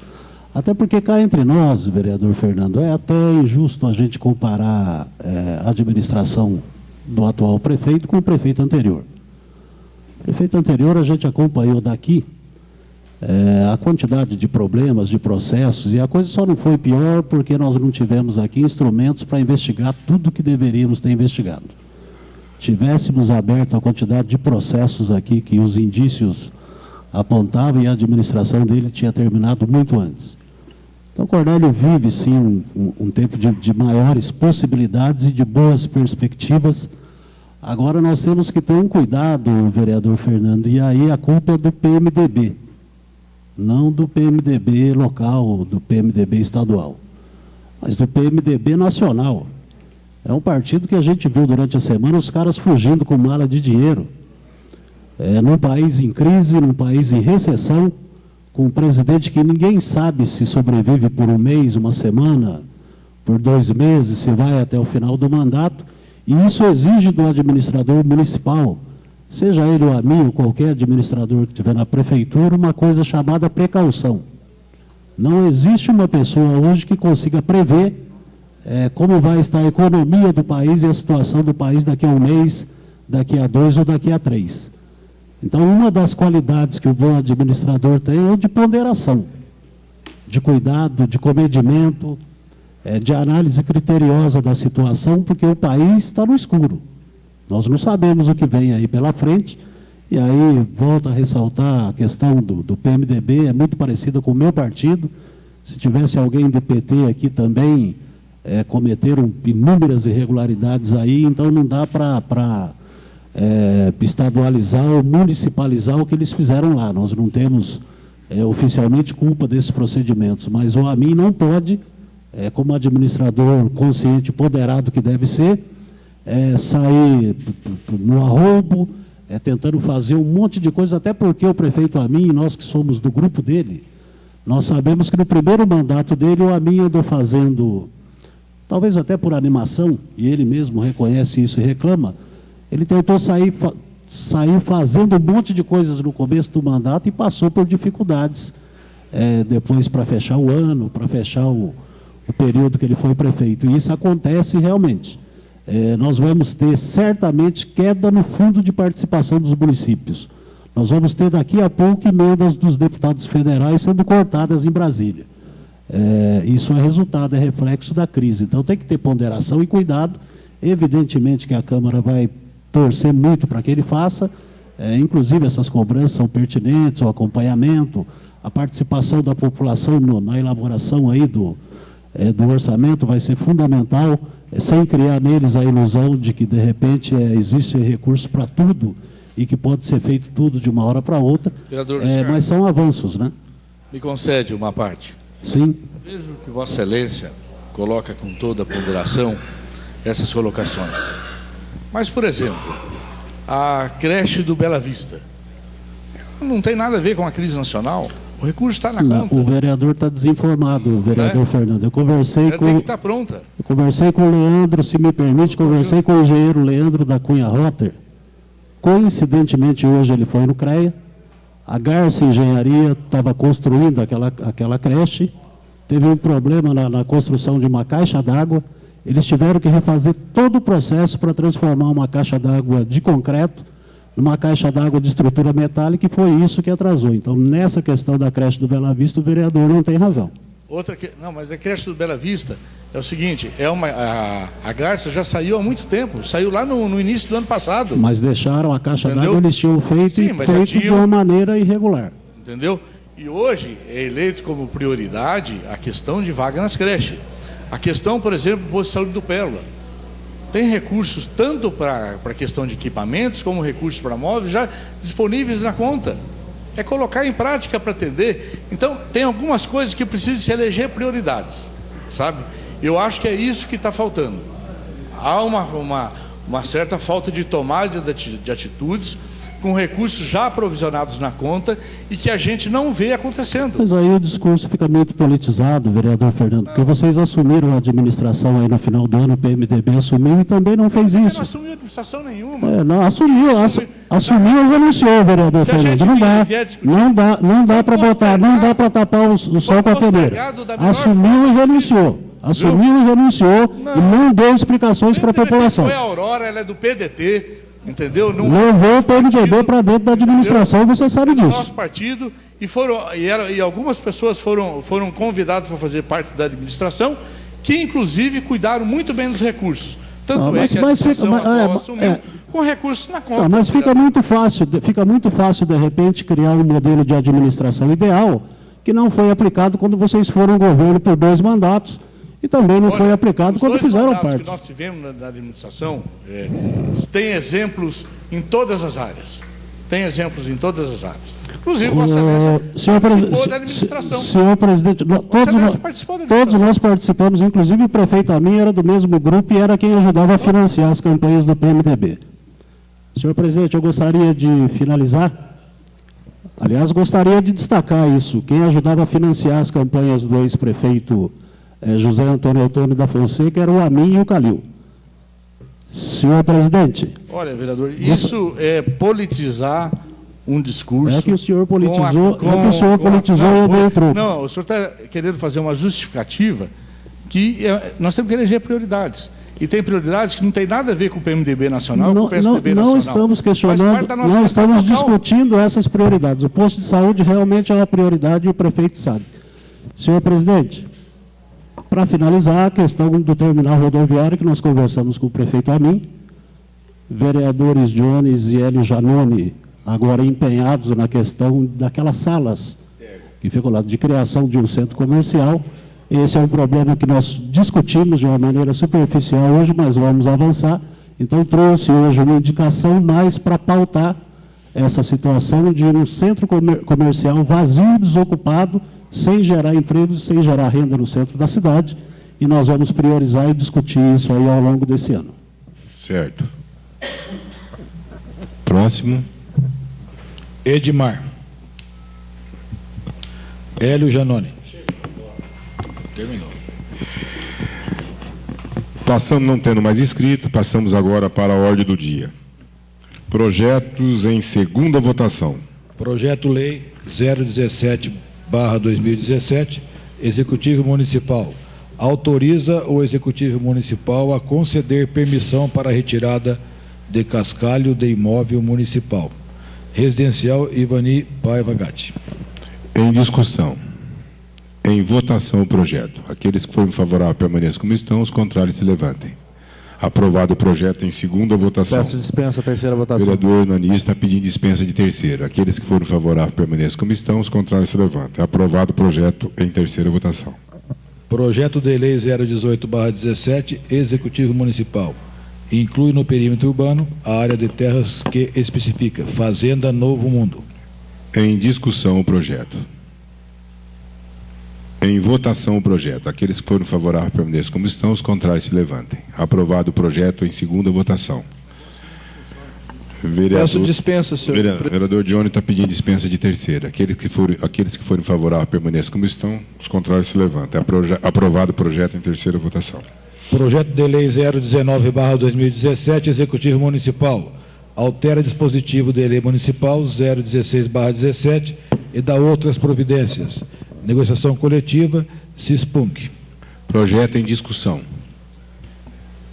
Speaker 3: até porque cá entre nós, vereador Fernando, é até injusto a gente comparar a administração do atual prefeito com o prefeito anterior. O prefeito anterior a gente acompanhou daqui a quantidade de problemas, de processos, e a coisa só não foi pior porque nós não tivemos aqui instrumentos para investigar tudo que deveríamos ter investigado. Tivéssemos aberto a quantidade de processos aqui que os indícios apontavam e a administração dele tinha terminado muito antes. Então, Cornélio vive, sim, um tempo de maiores possibilidades e de boas perspectivas. Agora, nós temos que ter um cuidado, vereador Fernando, e aí a culpa é do PMDB, não do PMDB local, do PMDB estadual, mas do PMDB nacional. É um partido que a gente viu durante a semana os caras fugindo com mala de dinheiro. Num país em crise, num país em recessão, com um presidente que ninguém sabe se sobrevive por um mês, uma semana, por 2 meses, se vai até o final do mandato. E isso exige do administrador municipal, seja ele o Amin ou qualquer administrador que estiver na prefeitura, uma coisa chamada precaução. Não existe uma pessoa hoje que consiga prever como vai estar a economia do país e a situação do país daqui a um mês, daqui a 2 ou daqui a 3. Então, uma das qualidades que o bom administrador tem é o de ponderação, de cuidado, de comedimento, de análise criteriosa da situação, porque o país está no escuro. Nós não sabemos o que vem aí pela frente, e aí volto a ressaltar a questão do PMDB, é muito parecida com o meu partido. Se tivesse alguém do PT aqui também, cometeram inúmeras irregularidades aí, então não dá para estadualizar ou municipalizar o que eles fizeram lá. Nós não temos oficialmente culpa desses procedimentos, mas o AMIN não pode, como administrador consciente e ponderado que deve ser, sair no arroubo, tentando fazer um monte de coisa, até porque o prefeito AMIN, nós que somos do grupo dele, nós sabemos que no primeiro mandato dele o AMIN andou fazendo, talvez até por animação, e ele mesmo reconhece isso e reclama, ele tentou sair fazendo um monte de coisas no começo do mandato e passou por dificuldades depois para fechar o ano, para fechar o período que ele foi prefeito. E isso acontece realmente. Nós vamos ter certamente queda no fundo de participação dos municípios. Nós vamos ter daqui a pouco emendas dos deputados federais sendo cortadas em Brasília. Isso é resultado, é reflexo da crise. Então tem que ter ponderação e cuidado. Evidentemente que a Câmara vai torcer muito para que ele faça, inclusive essas cobranças são pertinentes, o acompanhamento, a participação da população na elaboração aí do orçamento vai ser fundamental, sem criar neles a ilusão de que, de repente, existe recurso para tudo e que pode ser feito tudo de uma hora para outra, mas são avanços, né?
Speaker 9: Me concede uma parte?
Speaker 3: Sim.
Speaker 9: Vejo que Vossa Excelência coloca com toda a ponderação essas colocações. Mas, por exemplo, a creche do Bela Vista não tem nada a ver com a crise nacional. O recurso está na conta.
Speaker 3: O vereador está desinformado, o vereador Fernando. Eu conversei com...
Speaker 9: Tem que estar pronta.
Speaker 3: Eu conversei com o Leandro, se me permite, conversei com o engenheiro Leandro da Cunha Rotter. Coincidentemente, hoje ele foi no CREA. A Garça Engenharia estava construindo aquela creche. Teve um problema na construção de uma caixa d'água. Eles tiveram que refazer todo o processo para transformar uma caixa d'água de concreto numa caixa d'água de estrutura metálica, e foi isso que atrasou. Então, nessa questão da creche do Bela Vista, o vereador não tem razão.
Speaker 9: Não, mas a creche do Bela Vista é o seguinte, a Garça já saiu há muito tempo, saiu lá no início do ano passado.
Speaker 3: Mas deixaram a caixa d'água, eles tinham feito de uma maneira irregular.
Speaker 9: Entendeu? E hoje é eleito como prioridade a questão de vaga nas creches. A questão, por exemplo, do posto de saúde do Pérola. Tem recursos tanto para a questão de equipamentos, como recursos para móveis, já disponíveis na conta. É colocar em prática para atender. Então, tem algumas coisas que precisam se eleger prioridades, sabe? Eu acho que é isso que está faltando. Há uma certa falta de tomada de atitudes, com recursos já aprovisionados na conta e que a gente não vê acontecendo.
Speaker 3: Mas aí o discurso fica muito politizado, vereador Fernando, porque vocês assumiram a administração aí no final do ano, o PMDB assumiu e também não fez isso.
Speaker 9: Não assumiu administração nenhuma.
Speaker 3: Não, assumiu e renunciou, vereador Fernando. Não dá para botar, não dá para tapar o sol com a peneira. Assumiu e renunciou. Assumiu e renunciou e não deu explicações para a população.
Speaker 9: Foi a Aurora, ela é do PDT. Entendeu?
Speaker 3: Levou o PMDB para dentro da administração, você sabe disso.
Speaker 9: Nosso partido, e algumas pessoas foram convidadas para fazer parte da administração, que inclusive cuidaram muito bem dos recursos. Tanto que a administração assumiu com recursos na conta.
Speaker 3: Mas fica muito fácil, de repente, criar um modelo de administração ideal que não foi aplicado quando vocês foram governo por 2 mandatos. E também não foi aplicado quando fizeram parte.
Speaker 9: Os que nós tivemos na administração, tem exemplos em todas as áreas. Inclusive, Vossa Excelência participou da administração.
Speaker 3: Senhor presidente, todos nós participamos, inclusive o prefeito Amin era do mesmo grupo e era quem ajudava a financiar as campanhas do PMDB. Senhor presidente, eu gostaria de finalizar. Aliás, gostaria de destacar isso. Quem ajudava a financiar as campanhas do ex-prefeito José Antônio Otônio da Fonseca era o Amin e o Calil. Senhor presidente.
Speaker 9: Olha, vereador, isso é politizar um discurso.
Speaker 3: É que o senhor politizou, e eu dei o troco.
Speaker 9: Não, o senhor está querendo fazer uma justificativa que nós temos que eleger prioridades. E tem prioridades que não tem nada a ver com o PMDB nacional, com o PSDB
Speaker 12: não
Speaker 9: nacional.
Speaker 12: Estamos questionando, não estamos discutindo essas prioridades. O posto de saúde realmente é uma prioridade e o prefeito sabe. Senhor presidente, para finalizar, a questão do terminal rodoviário, que nós conversamos com o prefeito Amin, vereadores Jones e Hélio Janone, agora empenhados na questão daquelas salas que ficam lá, de criação de um centro comercial. Esse é um problema que nós discutimos de uma maneira superficial hoje, mas vamos avançar. Então, trouxe hoje uma indicação mais para pautar essa situação de um centro comercial vazio, desocupado, sem gerar empregos, sem gerar renda no centro da cidade. E nós vamos priorizar e discutir isso aí ao longo desse ano.
Speaker 1: Certo. Próximo.
Speaker 2: Edmar. Hélio Janone.
Speaker 1: Terminou. Passamos, não tendo mais inscrito, passamos agora para a ordem do dia. Projetos em segunda votação.
Speaker 2: Projeto-lei 017/2017, Executivo Municipal. Autoriza o Executivo Municipal a conceder permissão para a retirada de cascalho de imóvel municipal. Residencial Ivani Paiva Gatti.
Speaker 1: Em discussão. Em votação o projeto. Aqueles que forem favoráveis permaneçam como estão, os contrários se levantem. Aprovado o projeto em segunda votação.
Speaker 13: Peço dispensa, terceira votação.
Speaker 1: O vereador Nani está pedindo dispensa de terceira. Aqueles que forem favoráveis permaneçam como estão, os contrários se levantem. Aprovado o projeto em terceira votação.
Speaker 2: Projeto de lei 018/17, Executivo Municipal. Inclui no perímetro urbano a área de terras que especifica Fazenda Novo Mundo.
Speaker 1: Em discussão o projeto. Em votação o projeto. Aqueles que forem favoráveis permaneçam como estão, os contrários se levantem. Aprovado o projeto em segunda votação.
Speaker 13: Peço dispensa, senhor.
Speaker 1: Vereador Johnny está pedindo dispensa de terceira. Aqueles que forem favoráveis permaneçam como estão, os contrários se levantem. Aprovado o projeto em terceira votação.
Speaker 2: Projeto de lei 019/2017, Executivo Municipal. Altera dispositivo de lei municipal 016/17 e dá outras providências. Negociação coletiva, CISPUNC.
Speaker 1: Projeto em discussão.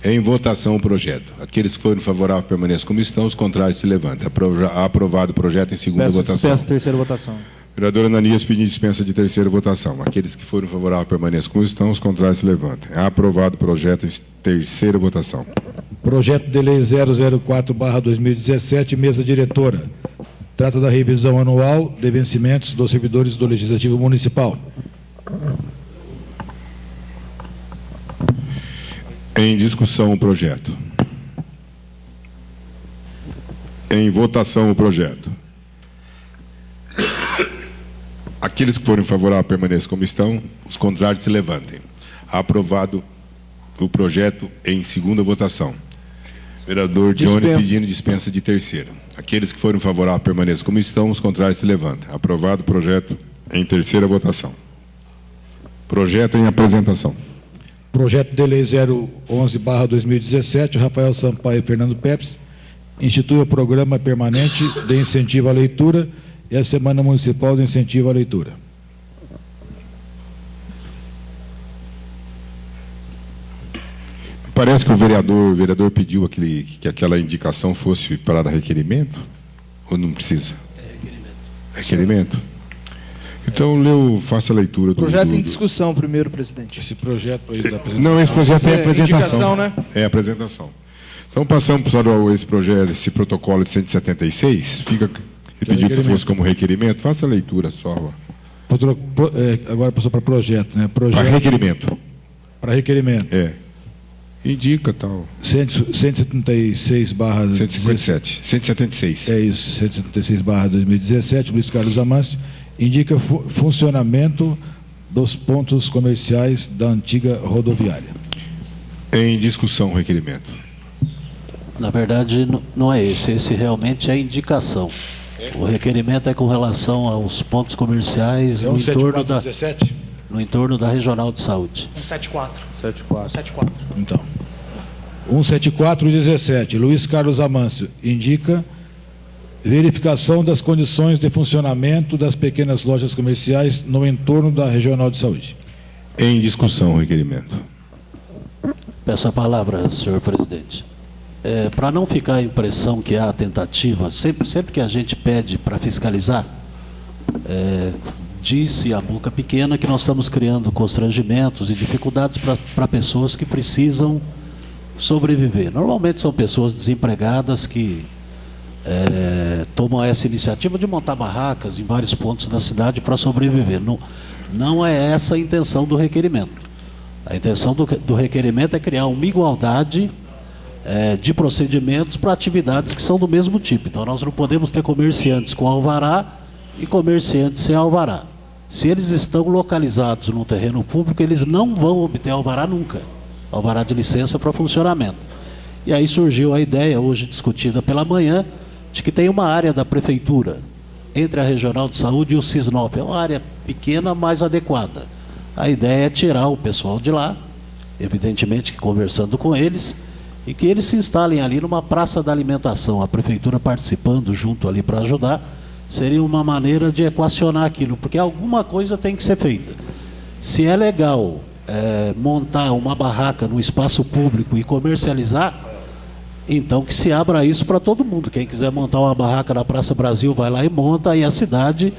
Speaker 1: Em votação o projeto. Aqueles que forem favoráveis permaneçam como estão, os contrários se levantem. Aprovado o projeto em segunda votação.
Speaker 13: Dispensa, terceira votação.
Speaker 1: Vereador Ananias pedindo dispensa de terceira votação. Aqueles que forem favoráveis permaneçam como estão, os contrários se levantem. Aprovado o projeto em terceira votação.
Speaker 2: Projeto de lei 004/2017, mesa diretora. Trata da revisão anual de vencimentos dos servidores do Legislativo Municipal.
Speaker 1: Em discussão o projeto. Em votação o projeto. Aqueles que forem favoráveis permaneçam como estão, os contrários se levantem. Aprovado o projeto em segunda votação. Vereador Johnny pedindo dispensa de terceira. Aqueles que forem favoráveis permaneçam como estão, os contrários se levantem. Aprovado o projeto em terceira votação. Projeto em apresentação.
Speaker 2: Projeto de lei 011/2017, Rafael Sampaio e Fernando Pepes, institui o Programa Permanente de Incentivo à Leitura e a Semana Municipal de Incentivo à Leitura.
Speaker 1: Parece que o vereador pediu que aquela indicação fosse para requerimento? Ou não precisa? É requerimento. Então, faça a leitura do...
Speaker 13: Projeto em discussão primeiro, presidente.
Speaker 2: Esse projeto aí da apresentação.
Speaker 1: Não, esse projeto é apresentação.
Speaker 13: Né?
Speaker 1: É apresentação. Então, passamos para esse projeto, esse protocolo de 176. Ele pediu que fosse como requerimento. Faça a leitura só.
Speaker 2: Agora passou para projeto, né? Projeto,
Speaker 1: para requerimento.
Speaker 2: Para requerimento.
Speaker 1: É. Indica tal.
Speaker 2: 176/157.
Speaker 1: 176.
Speaker 2: É isso, 176/2017, Luiz Carlos Amâncio, indica funcionamento dos pontos comerciais da antiga rodoviária.
Speaker 1: Em discussão o requerimento.
Speaker 3: Na verdade, não é esse realmente é a indicação. O requerimento é com relação aos pontos comerciais no entorno da Regional de Saúde.
Speaker 14: 174.
Speaker 2: 174. Então, 174/17, Luiz Carlos Amâncio, indica verificação das condições de funcionamento das pequenas lojas comerciais no entorno da Regional de Saúde.
Speaker 1: Em discussão o requerimento.
Speaker 3: Peço a palavra, senhor presidente. Para não ficar a impressão que há tentativa, sempre que a gente pede para fiscalizar, disse a boca pequena que nós estamos criando constrangimentos e dificuldades para pessoas que precisam sobreviver. Normalmente são pessoas desempregadas que tomam essa iniciativa de montar barracas em vários pontos da cidade para sobreviver. Não é essa a intenção do requerimento. A intenção do requerimento é criar uma igualdade de procedimentos para atividades que são do mesmo tipo. Então, nós não podemos ter comerciantes com alvará e comerciantes sem alvará. Se eles estão localizados no terreno público, eles não vão obter alvará nunca, alvará de licença para funcionamento. E aí surgiu a ideia, hoje discutida pela manhã, de que tem uma área da prefeitura entre a Regional de Saúde e o Cisnop. É uma área pequena, mas adequada. A ideia é tirar o pessoal de lá, evidentemente que conversando com eles, e que eles se instalem ali numa praça da alimentação, a prefeitura participando junto ali para ajudar, seria uma maneira de equacionar aquilo, porque alguma coisa tem que ser feita. Se é legal montar uma barraca no espaço público e comercializar, então que se abra isso para todo mundo. Quem quiser montar uma barraca na Praça Brasil vai lá e monta, e a cidade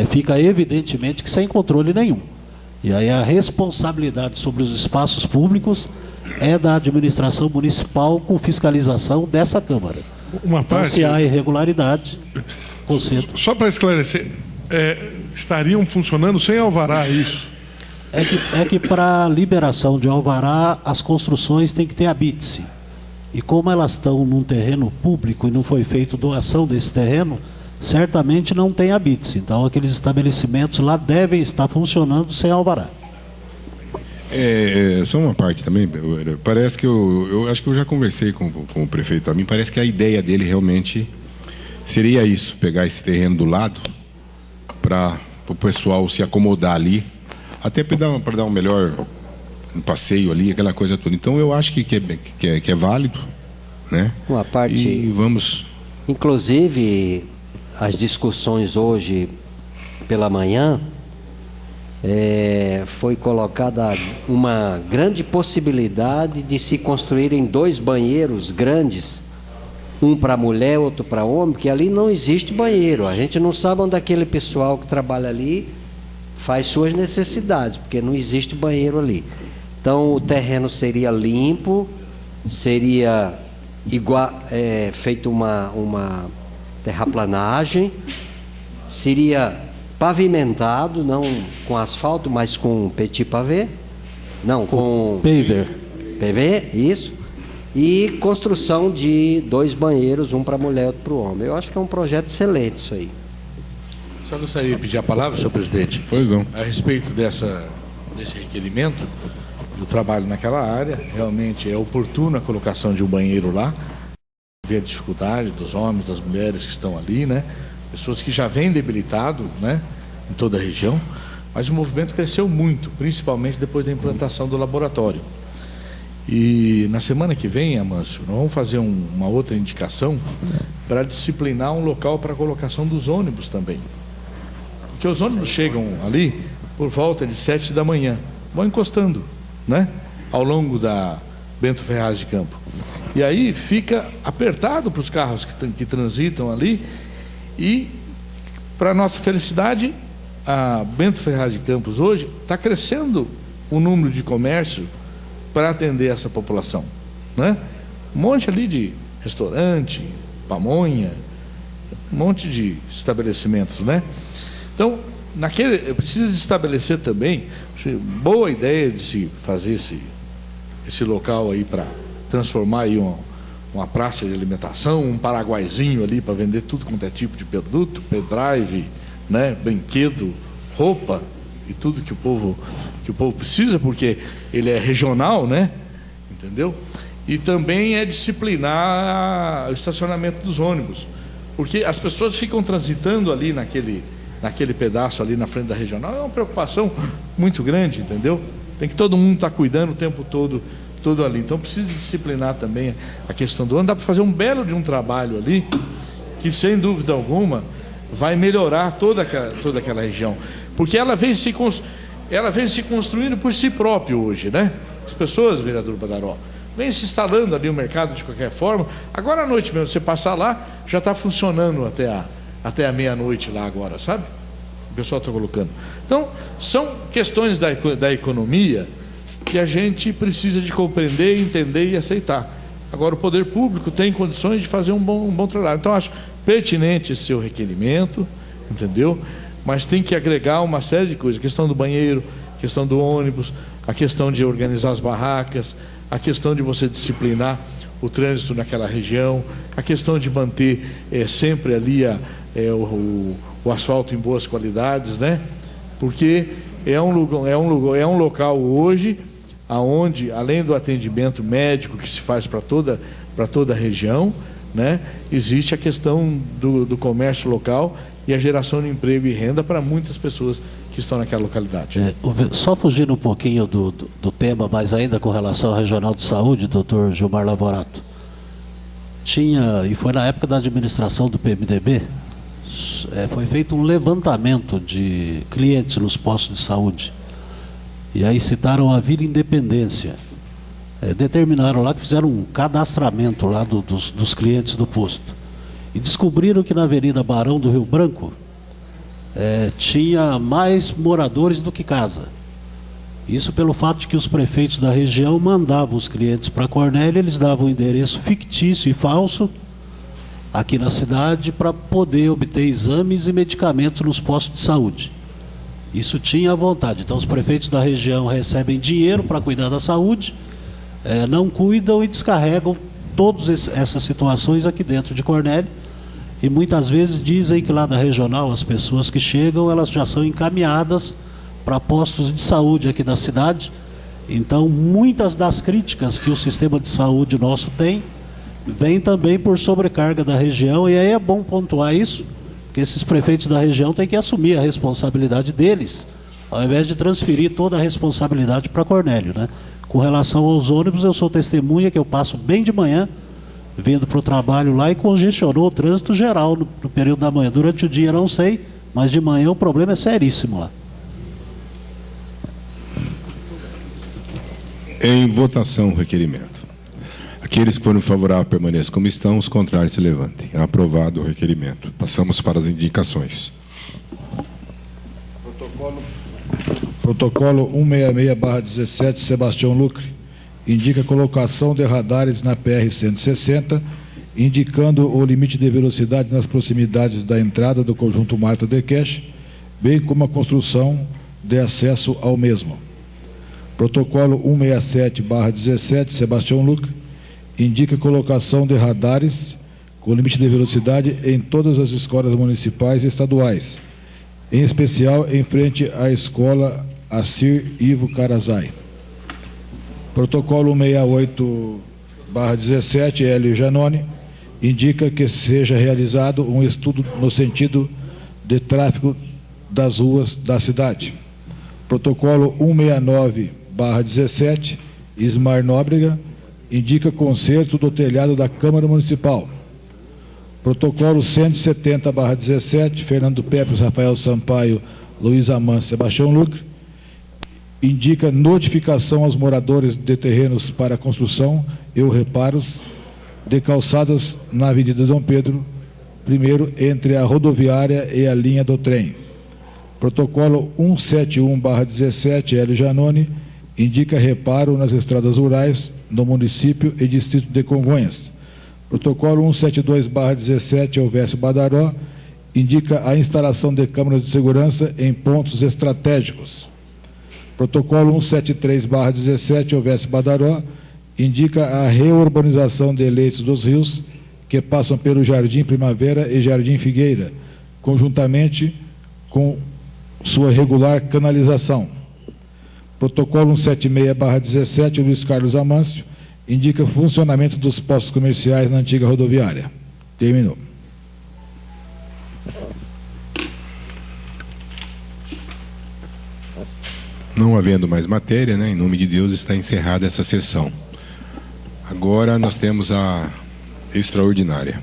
Speaker 3: fica evidentemente que sem controle nenhum. E aí a responsabilidade sobre os espaços públicos é da administração municipal com fiscalização dessa Câmara. Então, se há irregularidade, concedo.
Speaker 6: Só para esclarecer, estariam funcionando sem alvará, isso?
Speaker 3: É que para liberação de alvará, as construções têm que ter habite-se. E como elas estão num terreno público e não foi feita doação desse terreno, certamente não tem habite-se. Então, aqueles estabelecimentos lá devem estar funcionando sem alvará.
Speaker 1: Só uma parte também, parece que eu acho que eu já conversei com o prefeito. A mim parece que a ideia dele realmente seria isso, pegar esse terreno do lado para o pessoal se acomodar ali, até para dar um melhor passeio ali, aquela coisa toda. Então eu acho que é válido, né?
Speaker 14: Uma parte.
Speaker 1: E vamos.
Speaker 14: Inclusive, as discussões hoje pela manhã, foi colocada uma grande possibilidade de se construírem 2 banheiros grandes, um para mulher, outro para homem, porque ali não existe banheiro. A gente não sabe onde aquele pessoal que trabalha ali faz suas necessidades, porque não existe banheiro ali. Então o terreno seria limpo, seria feito uma terraplanagem, seria pavimentado, não com asfalto, mas com petit pavé, não, com PV, isso, e construção de 2 banheiros, um para a mulher e outro para o homem. Eu acho que é um projeto excelente isso aí.
Speaker 9: Só gostaria de pedir a palavra, senhor presidente.
Speaker 1: Pois não.
Speaker 9: A respeito desse requerimento, do trabalho naquela área, realmente é oportuna a colocação de um banheiro lá, ver a dificuldade dos homens, das mulheres que estão ali, né? Pessoas que já vêm debilitado, né, em toda a região, mas o movimento cresceu muito, principalmente depois da implantação do laboratório. E na semana que vem, Amâncio, nós vamos fazer uma outra indicação para disciplinar um local para a colocação dos ônibus também. Porque os ônibus chegam ali por volta de 7 da manhã, vão encostando, né, ao longo da Bento Ferraz de Campo. E aí fica apertado para os carros que transitam ali. E, para nossa felicidade, a Bento Ferraz de Campos hoje está crescendo o número de comércio para atender essa população, né? Um monte ali de restaurante, pamonha, um monte de estabelecimentos, né? Então, precisa estabelecer também, boa ideia de se fazer esse local aí para transformar aí uma praça de alimentação, um paraguaizinho ali para vender tudo quanto é tipo de produto, pendrive, né, brinquedo, roupa e tudo que o povo precisa, porque ele é regional, né, entendeu? E também é disciplinar o estacionamento dos ônibus, porque as pessoas ficam transitando ali naquele pedaço ali na frente da regional, é uma preocupação muito grande, entendeu? Tem que todo mundo estar cuidando o tempo todo ali. Então precisa disciplinar também a questão do ônibus. Dá para fazer um belo de um trabalho ali, que sem dúvida alguma vai melhorar toda aquela região, porque ela vem se construindo por si própria hoje, né? As pessoas, vereador Badaró, vem se instalando ali o mercado de qualquer forma. Agora à noite mesmo, você passar lá, já está funcionando até a meia-noite lá agora, sabe? O pessoal está colocando. Então, são questões da economia que a gente precisa de compreender, entender e aceitar. Agora, o poder público tem condições de fazer um bom trabalho. Então, acho pertinente esse seu requerimento, entendeu? Mas tem que agregar uma série de coisas. A questão do banheiro, a questão do ônibus, a questão de organizar as barracas, a questão de você disciplinar o trânsito naquela região, a questão de manter sempre ali o asfalto em boas qualidades, né? Porque é um local hoje aonde, além do atendimento médico que se faz para toda a região, né, existe a questão do comércio local e a geração de emprego e renda para muitas pessoas que estão naquela localidade.
Speaker 3: Só fugindo um pouquinho do tema, mas ainda com relação ao Regional de Saúde, doutor Gilmar Lavorato, e foi na época da administração do PMDB, foi feito um levantamento de clientes nos postos de saúde. E aí citaram a Vila Independência. Determinaram lá que fizeram um cadastramento lá dos clientes do posto. E descobriram que na Avenida Barão do Rio Branco tinha mais moradores do que casa. Isso pelo fato de que os prefeitos da região mandavam os clientes para Cornélio, eles davam um endereço fictício e falso aqui na cidade para poder obter exames e medicamentos nos postos de saúde. Isso tinha à vontade. Então os prefeitos da região recebem dinheiro para cuidar da saúde, não cuidam e descarregam todas essas situações aqui dentro de Cornélio. E muitas vezes dizem que lá da regional as pessoas que chegam, elas já são encaminhadas para postos de saúde aqui da cidade. Então muitas das críticas que o sistema de saúde nosso tem, vem também por sobrecarga da região, e aí é bom pontuar isso, porque esses prefeitos da região têm que assumir a responsabilidade deles, ao invés de transferir toda a responsabilidade para Cornélio, né? Com relação aos ônibus, eu sou testemunha que eu passo bem de manhã, vindo para o trabalho lá, e congestionou o trânsito geral no período da manhã. Durante o dia não sei, mas de manhã o problema é seríssimo lá.
Speaker 1: Em votação o requerimento. Aqueles que forem favoráveis permaneçam como estão, os contrários se levantem. Aprovado o requerimento. Passamos para as indicações.
Speaker 2: Protocolo 166/17, Sebastião Lucre, indica a colocação de radares na PR-160, indicando o limite de velocidade nas proximidades da entrada do conjunto Marta de Cash, bem como a construção de acesso ao mesmo. Protocolo 167/17, Sebastião Lucre, indica a colocação de radares com limite de velocidade em todas as escolas municipais e estaduais, em especial em frente à escola Assir Ivo Carazai. Protocolo 168/17, Hélio Janone, indica que seja realizado um estudo no sentido de tráfego das ruas da cidade. Protocolo 169/17, Ismar Nóbrega, indica conserto do telhado da Câmara Municipal. Protocolo 170/17, Fernando Pepes, Rafael Sampaio, Luiz Amâncio, Sebastião Lucre, indica notificação aos moradores de terrenos para construção e reparos de calçadas na Avenida Dom Pedro I, entre a rodoviária e a linha do trem. Protocolo 171/17, Hélio Janone, indica reparo nas estradas rurais no município e distrito de Congonhas. Protocolo 172/17, Elvésio Badaró, indica a instalação de câmeras de segurança em pontos estratégicos. Protocolo 173/17, Elvésio Badaró, indica a reurbanização de leitos dos rios que passam pelo Jardim Primavera e Jardim Figueira, conjuntamente com sua regular canalização. Protocolo 176/17, Luiz Carlos Amâncio, indica funcionamento dos postos comerciais na antiga rodoviária. Terminou.
Speaker 1: Não havendo mais matéria, né, em nome de Deus, está encerrada essa sessão. Agora nós temos a extraordinária.